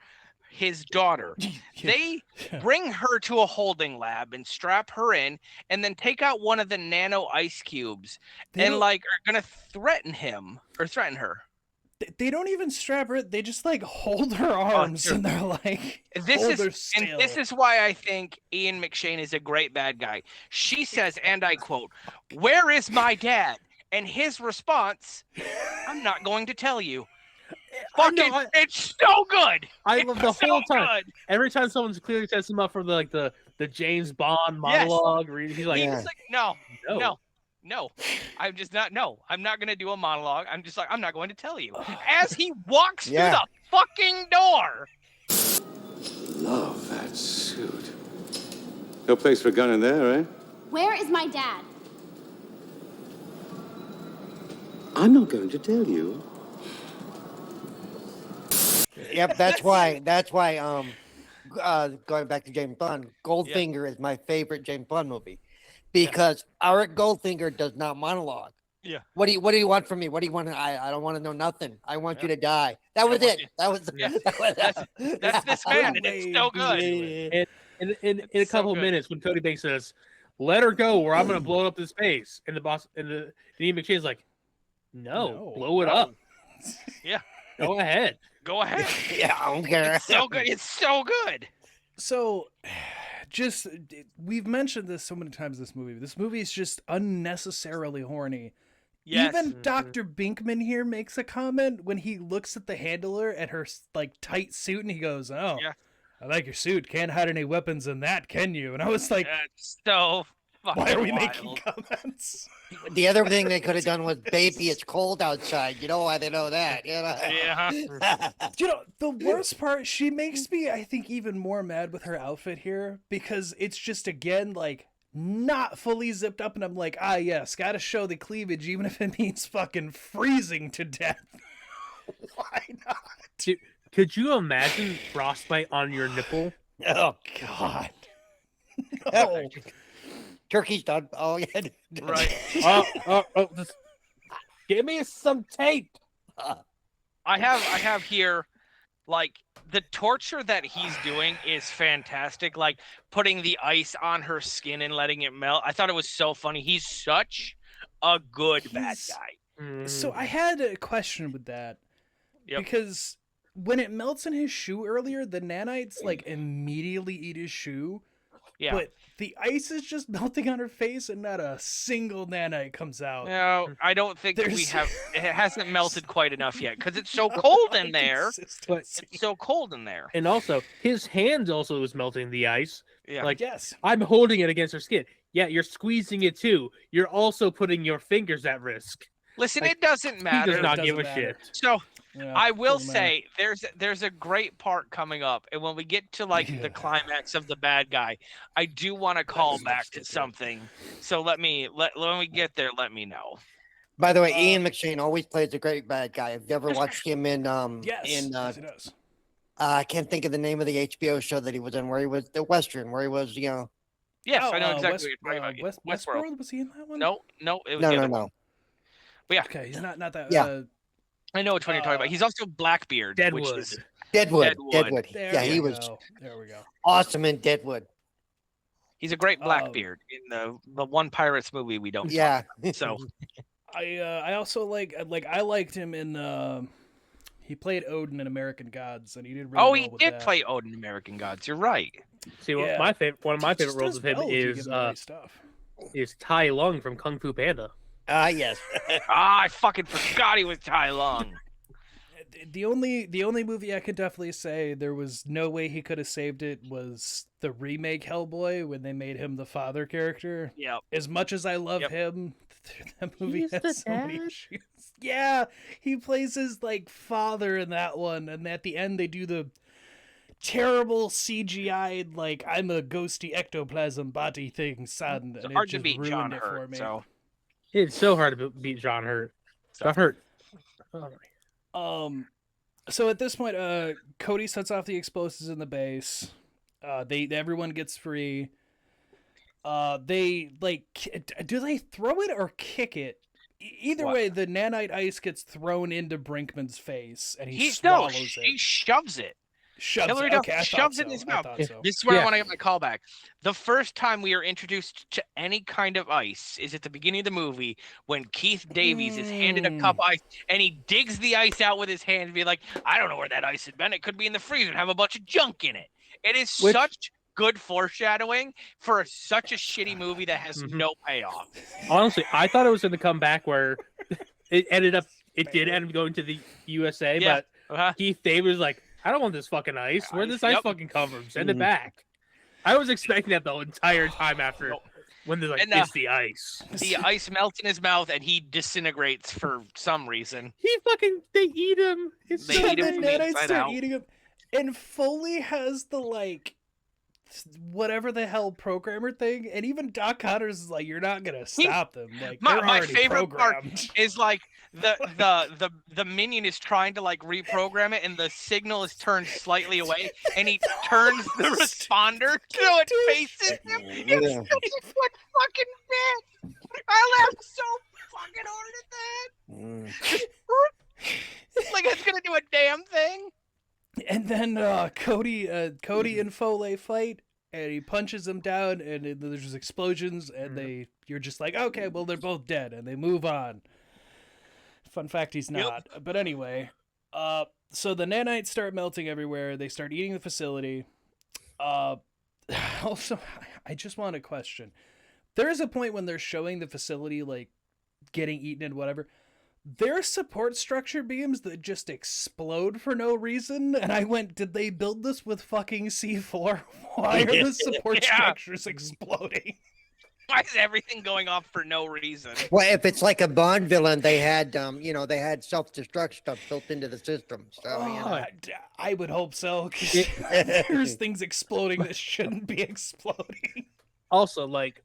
his daughter. They bring her to a holding lab and strap her in and then take out one of the nano ice cubes and like are going to threaten him or threaten her. They don't even strap her. They just like hold her arms and they're like, hold her still. And this is why I think Ian McShane is a great bad guy. She says, and I quote, "Where is my dad?" And his response, "I'm not going to tell you." It's so good. I love the whole time. Good. Every time someone's clearly sets him up for the James Bond monologue, where he's like, no, I'm just not. No, I'm not going to do a monologue. I'm just like, I'm not going to tell you. As he walks through the fucking door. Love that suit. No place for a gun in there, right? Where is my dad? I'm not going to tell you. Yep, that's why. Going back to James Bond, Goldfinger is my favorite James Bond movie because Eric Goldfinger does not monologue. Yeah. What do you want from me? What do you want? I don't want to know nothing. I want you to die. That was it. That's this man, and it's so good. And in a couple of minutes, when Cody Banks says, "Let her go, or I'm going to blow it up in space," and the boss and the Ian McShane's like, "No, blow it up." Yeah. Go ahead. Go ahead. Yeah, I don't care. It's so good. It's so good. So, just we've mentioned this so many times. This movie is just unnecessarily horny. Yes. Even Dr. Binkman here makes a comment when he looks at the handler at her like tight suit, and he goes, "Oh, I like your suit. Can't hide any weapons in that, can you?" And I was like, "That's so fucking why are we wild. making comments?" The other thing they could have done was, "Baby, it's cold outside." You know why they know that? You know? Yeah. You know, the worst part, she makes me, I think, even more mad with her outfit here because it's just, again, like, not fully zipped up, and I'm like, yes, gotta show the cleavage, even if it means fucking freezing to death. Why not? Could you imagine frostbite on your nipple? Oh, God. No. Turkey's done. Oh, yeah. Right. Just give me some tape. I have here, like, the torture that he's doing is fantastic. Like, putting the ice on her skin and letting it melt. I thought it was so funny. He's such a good bad guy. So I had a question with that. Yep. Because when it melts in his shoe earlier, the nanites, like, immediately eat his shoe. Yeah. But the ice is just melting on her face, and not a single nanite comes out. No, I don't think we There's- have. It hasn't melted quite enough yet because it's so cold in there. But It's so cold in there. and also his hands also was melting the ice. Yeah. Like Yes. I'm holding it against her skin. Yeah, you're squeezing it too. You're also putting your fingers at risk. Listen, Like, it doesn't He matter. does not Doesn't give a matter. shit. So Yeah, I will doesn't matter. say there's a great part coming up, and when we get to like the climax of the bad guy, I do want to call back to something. So when we get there, let me know. By the way, Ian McShane always plays a great bad guy. Have you ever watched him in Yes, in yes, it does. I can't think of the name of the HBO show that he was in, where he was the Western, where he was, you know. Yes, Oh, I know exactly West, what you're talking about. Westworld? Was he in that one? No, it was No, the no, other one. no. But yeah, Okay, he's not that. Yeah. I know which one you're talking about. He's also Blackbeard, which Deadwood. is Deadwood. There Yeah, we he was go. There we go. awesome in Deadwood. he's a great Blackbeard in the one Pirates movie we don't. Yeah. talk about. So I also I liked him in. He played Odin in American Gods, and he did really well he with did that. play Odin in American Gods. You're right. See, Yeah. one of my favorite Just roles does of him well if you is give him the right stuff. Tai Lung from Kung Fu Panda. Yes. I fucking forgot he was Tai Lung. The only movie I could definitely say there was no way he could have saved it was the remake Hellboy, when they made him the father character. Yep. As much as I love him, that movie He's the has so many dad? issues. Yeah, he plays his father in that one, and at the end they do the terrible CGI'd I'm a ghosty ectoplasm body thing, son. It's and hard it to just beat ruined John it for Hurt. me. So It's so hard to beat John Hurt. John Hurt. So at this point, Cody sets off the explosives in the base. Everyone gets free. They do they throw it or kick it? Either way, the nanite ice gets thrown into Brinkman's face, and he swallows it. He shoves it. Shoves it. Okay, I thought shoves it in so. his I mouth. thought so. This is where I want to get my call back. The first time we are introduced to any kind of ice is at the beginning of the movie when Keith Davies is handed a cup of ice and he digs the ice out with his hand and be like, I don't know where that ice had been. It could be in the freezer and have a bunch of junk in it. It is such good foreshadowing for such a shitty movie that has no payoff. Honestly, I thought it was going to come back where it did end up going to the USA, Yeah. but Keith Davies was like, I don't want this fucking ice. Where did this ice fucking come from? Send it back. I was expecting that the entire time after when they're like, it's the ice. The ice melts in his mouth and he disintegrates for some reason. They eat him. It's They so eat him The from the nanites inside start out. eating him, and Foley has the whatever the hell programmer thing, and even Doc Connors is like, you're not gonna stop them. My They're already favorite part programmed. is the minion is trying to reprogram it and the signal is turned slightly away and he turns the responder so it faces him. It's such a good fucking bit. I laughed so fucking hard at that. It's like it's gonna do a damn thing. And then Cody and Foley fight, and he punches them down, and there's just explosions, and you're just like, okay, well, they're both dead, and they move on. Fun fact, he's not. But anyway, so the nanites start melting everywhere. They start eating the facility. Also, I just want to question. There is a point when they're showing the facility getting eaten and whatever. There's support structure beams that just explode for no reason, and I went, did they build this with fucking C4? Why are the support structures exploding? Why is everything going off for no reason? Well, if it's like a Bond villain, they had they had self-destruct stuff built into the system. So I would hope so. 'Cause there's things exploding that shouldn't be exploding. Also, it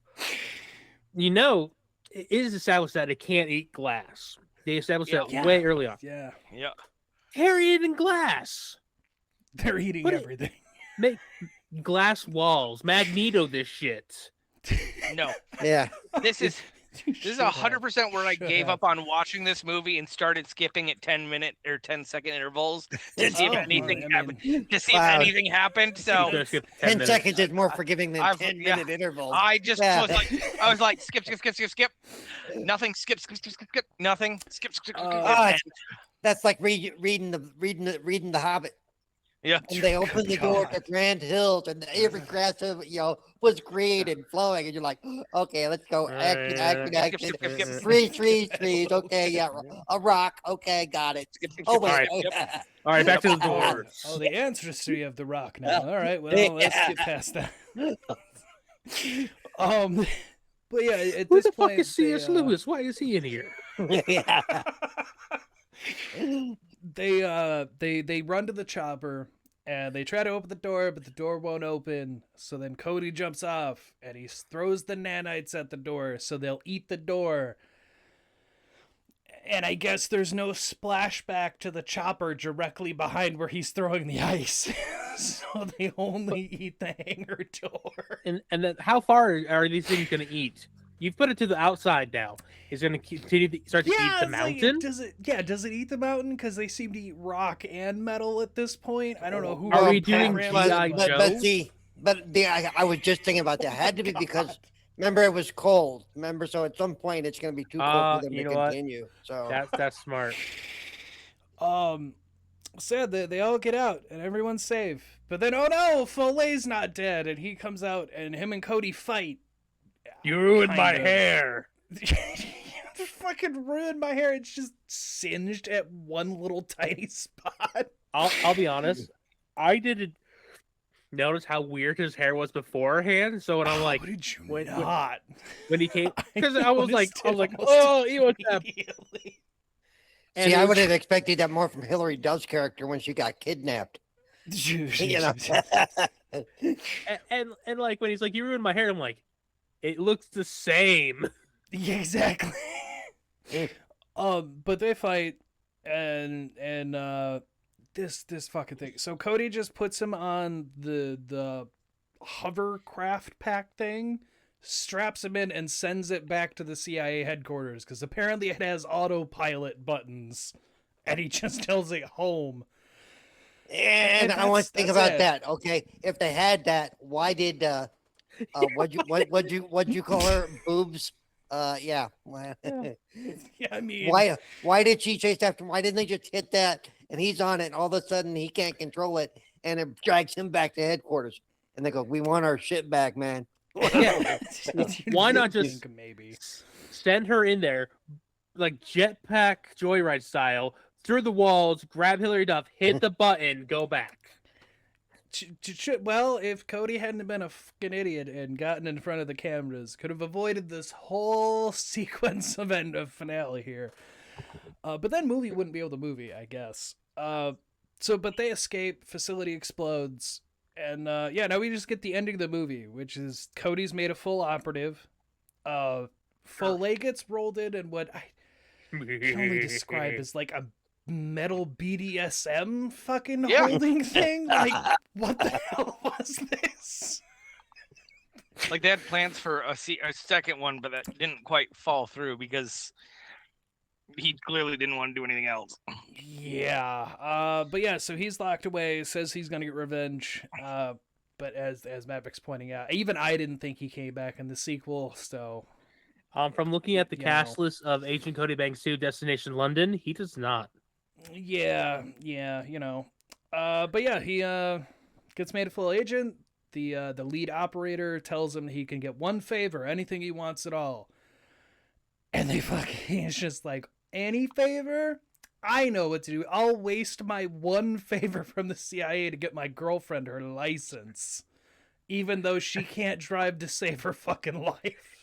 is established that it can't eat glass. They established that way early on. Yeah. They're eating glass. They're eating everything. Make glass walls. Magneto this shit. No. Yeah. This is 100% where I gave up on watching this movie and started skipping at 10-minute or 10-second intervals to see if anything happened. To see if anything happened. So 10 seconds is more forgiving than 10-minute intervals. I just was like, skip. Nothing. Skip. Nothing. Skip. That's like reading the Hobbit. Yeah. And they opened the door to Grand Hills, and every grass, was green and flowing. And you're like, okay, let's go. Action. Trees. Okay, yeah. A rock. Okay, got it. Oh, wait. All right, back to the doors. Oh, the ancestry of the rock now. All right, well, let's get past that. But yeah, at Who this the point, fuck is C.S. Lewis? Why is he in here? They run to the chopper and they try to open the door, but the door won't open. So then Cody jumps off and he throws the nanites at the door, so they'll eat the door. And I guess there's no splashback to the chopper directly behind where he's throwing the ice. So they only eat the hangar door. And then how far are these things going to eat? You've put it to the outside now. Is it going to continue to start to eat the mountain? Does it eat the mountain? Because they seem to eat rock and metal at this point. I don't know who. Are we doing G.I. Joe? I was just thinking about that. It had to be because remember it was cold. Remember, so at some point it's going to be too cold for them to continue. So that's smart. So they all get out and everyone's safe. But then, oh no, Foley's not dead, and he comes out and him and Cody fight. You ruined my hair. You fucking ruined my hair. It's just singed at one little tiny spot. I'll be honest. I didn't notice how weird his hair was beforehand. So when I'm like, did you when he came, because I was like, oh, he was immediately. See, I would have expected that more from Hillary Duff's character when she got kidnapped. and like when he's like, you ruined my hair, I'm like, it looks the same. Yeah, exactly. But they fight and this fucking thing. So Cody just puts him on the hovercraft pack thing, straps him in, and sends it back to the CIA headquarters because apparently it has autopilot buttons, and he just tells it home. And I want to think about that. Okay, if they had that, why did what'd you call her? Boobs? Yeah. Yeah, I mean, why did she chase after him? Why didn't they just hit that and he's on it and all of a sudden he can't control it and it drags him back to headquarters and they go, we want our shit back, man. Yeah. Why not just maybe send her in there like jetpack joyride style through the walls, grab Hillary Duff, hit the button, go back. Well, if Cody hadn't been a fucking idiot and gotten in front of the cameras, could have avoided this whole sequence of end of finale here. But then movie wouldn't be able to movie, I guess. But they escape, facility explodes, and now we just get the ending of the movie, which is Cody's made a full operative. Foley gets rolled in and what I can only describe as like a metal BDSM fucking holding thing. Like, what the hell was this? Like they had plans for a second one, but that didn't quite fall through because he clearly didn't want to do anything else. Yeah. But yeah, so he's locked away, says he's going to get revenge. But as Maverick's pointing out, even I didn't think he came back in the sequel, so... From looking at the cast list of Agent Cody Banks 2 Destination London, he does not. Yeah, but yeah, he gets made a full agent. The lead operator tells him he can get one favor, anything he wants at all. And he's just like, any favor? I know what to do. I'll waste my one favor from the CIA to get my girlfriend her license, even though she can't drive to save her fucking life.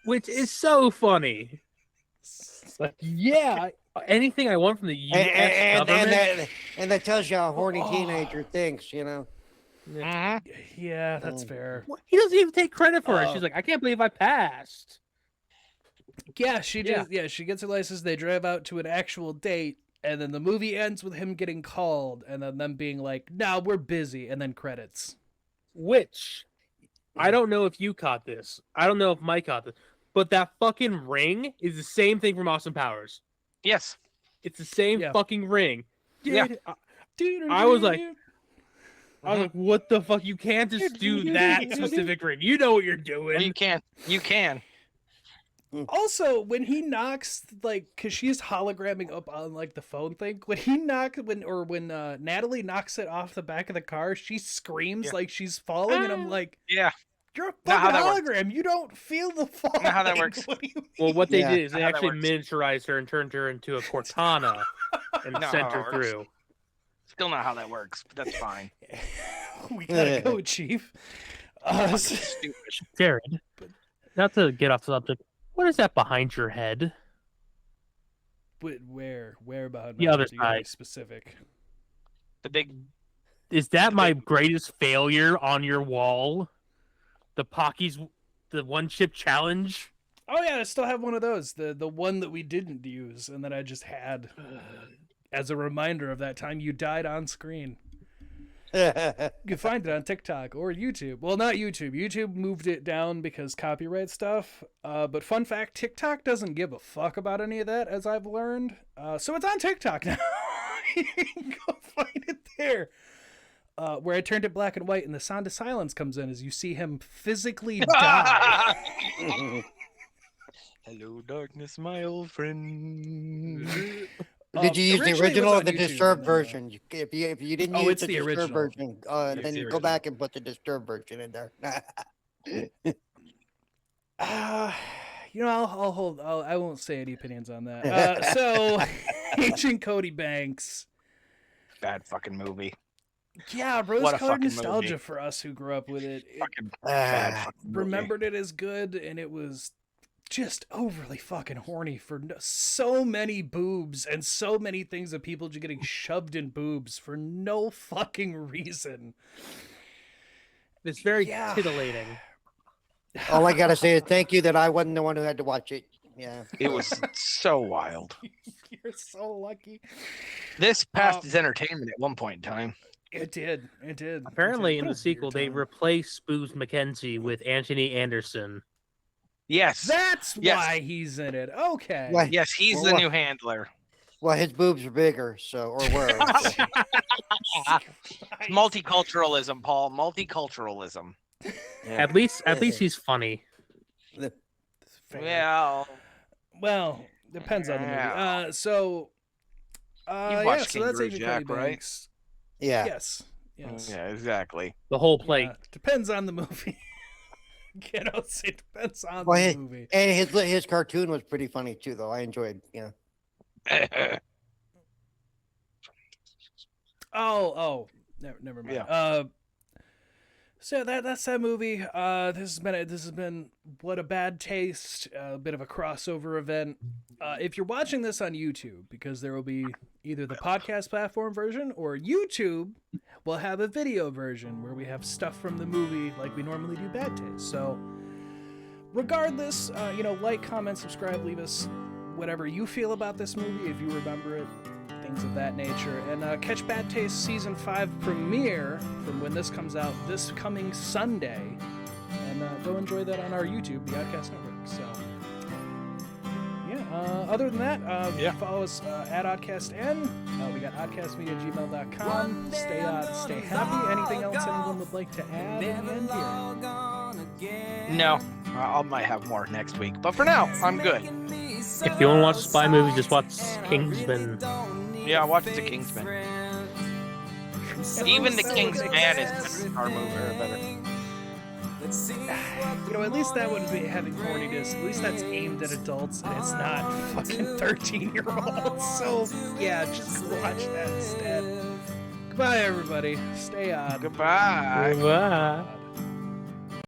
Which is so funny. It's like, yeah, anything I want from the U.S. government. And that tells you how a horny teenager thinks, you know. Yeah, that's fair. He doesn't even take credit for it. She's like, I can't believe I passed. Yeah, she does. Yeah, she gets her license. They drive out to an actual date, and then the movie ends with him getting called, and then them being like, "Nah, we're busy," and then credits. Which I don't know if you caught this. I don't know if Mike caught this. But that fucking ring is the same thing from Austin Powers. Yes. It's the same fucking ring. Yeah. I was like, what the fuck? You can't just do that specific ring. You know what you're doing. You can. Also, when he knocks, like, because she's hologramming up on, like, the phone thing, when Natalie knocks it off the back of the car, she screams like she's falling, and I'm like, yeah, you're a fucking hologram. You don't feel the fall. Not how that works. Well, what they did is they actually miniaturized her and turned her into a Cortana and sent her through. Still not how that works, but that's fine. We gotta go, Chief. Jared, not to get off the subject, what is that behind your head? Where behind the my other head? You gotta be side? Specific. The big. Is that my greatest failure on your wall? The Pocky's, the one chip challenge? Oh yeah, I still have one of those. The one that we didn't use, and that I just had as a reminder of that time you died on screen. You can find it on TikTok or YouTube. Well, not YouTube. YouTube moved it down because copyright stuff. But fun fact, TikTok doesn't give a fuck about any of that, as I've learned. So it's on TikTok now. You can go find it there. Where I turned it black and white, and the sound of silence comes in as you see him physically die. Hello, darkness, my old friend. Did you use the originally it original was or on the YouTube, Disturbed and then, version? If you didn't use it's the the Disturbed original. version, then the you go original. back and put the Disturbed version in there. I'll hold. I won't say any opinions on that. So, Agent Cody Banks. Bad fucking movie. Yeah, What a rose-colored fucking nostalgia movie. for us who grew up with it. Fucking bad fucking movie. Remembered it as good, and it was just overly fucking horny for so many boobs and so many things of people just getting shoved in boobs for no fucking reason. It's very titillating. All I gotta say is thank you that I wasn't the one who had to watch it. Yeah, It was so wild. You're so lucky. This passed as entertainment at one point in time. It did. Apparently, in What the a sequel, weird they time. replaced Boobs McKenzie with Anthony Anderson. Yes. That's Yes. why he's in it. Okay. Right. Yes, he's the new handler. Well, his boobs are bigger, or were. Multiculturalism, Paul. Multiculturalism. At least he's funny. Well, depends on the movie. Yeah. So watched so that's Kangaroo Agent Jack, Cody right? Banks. Yeah. Yes. Yeah, exactly. The whole plate. Depends on the movie. It depends on Well, the movie. And his cartoon was pretty funny too, though. I enjoyed. Yeah. Never mind. Yeah. So that's that movie. This has been What a Bad Taste, a bit of a crossover event. If you're watching this on YouTube, because there will be either the podcast platform version or YouTube will have a video version where we have stuff from the movie like we normally do Bad Taste. So regardless, like, comment, subscribe, leave us whatever you feel about this movie, if you remember it, things of that nature. And catch Bad Taste Season 5 premiere from when this comes out this coming Sunday. And go enjoy that on our YouTube, the Oddcast Network. So, other than that, follow us at OddcastN. We got oddcastmedia@gmail.com. Stay happy. Anything else anyone would like to add? No, I might have more next week. But for now, I'm good. If you want to watch a spy movie, just watch Kingsman. Yeah, watch The Kingsman. Even The Kingsman is our movie or better. At least that wouldn't be having horniness. At least that's aimed at adults and it's not fucking 13-year-olds. So, yeah, just watch that instead. Goodbye, everybody. Stay on. Goodbye. Goodbye.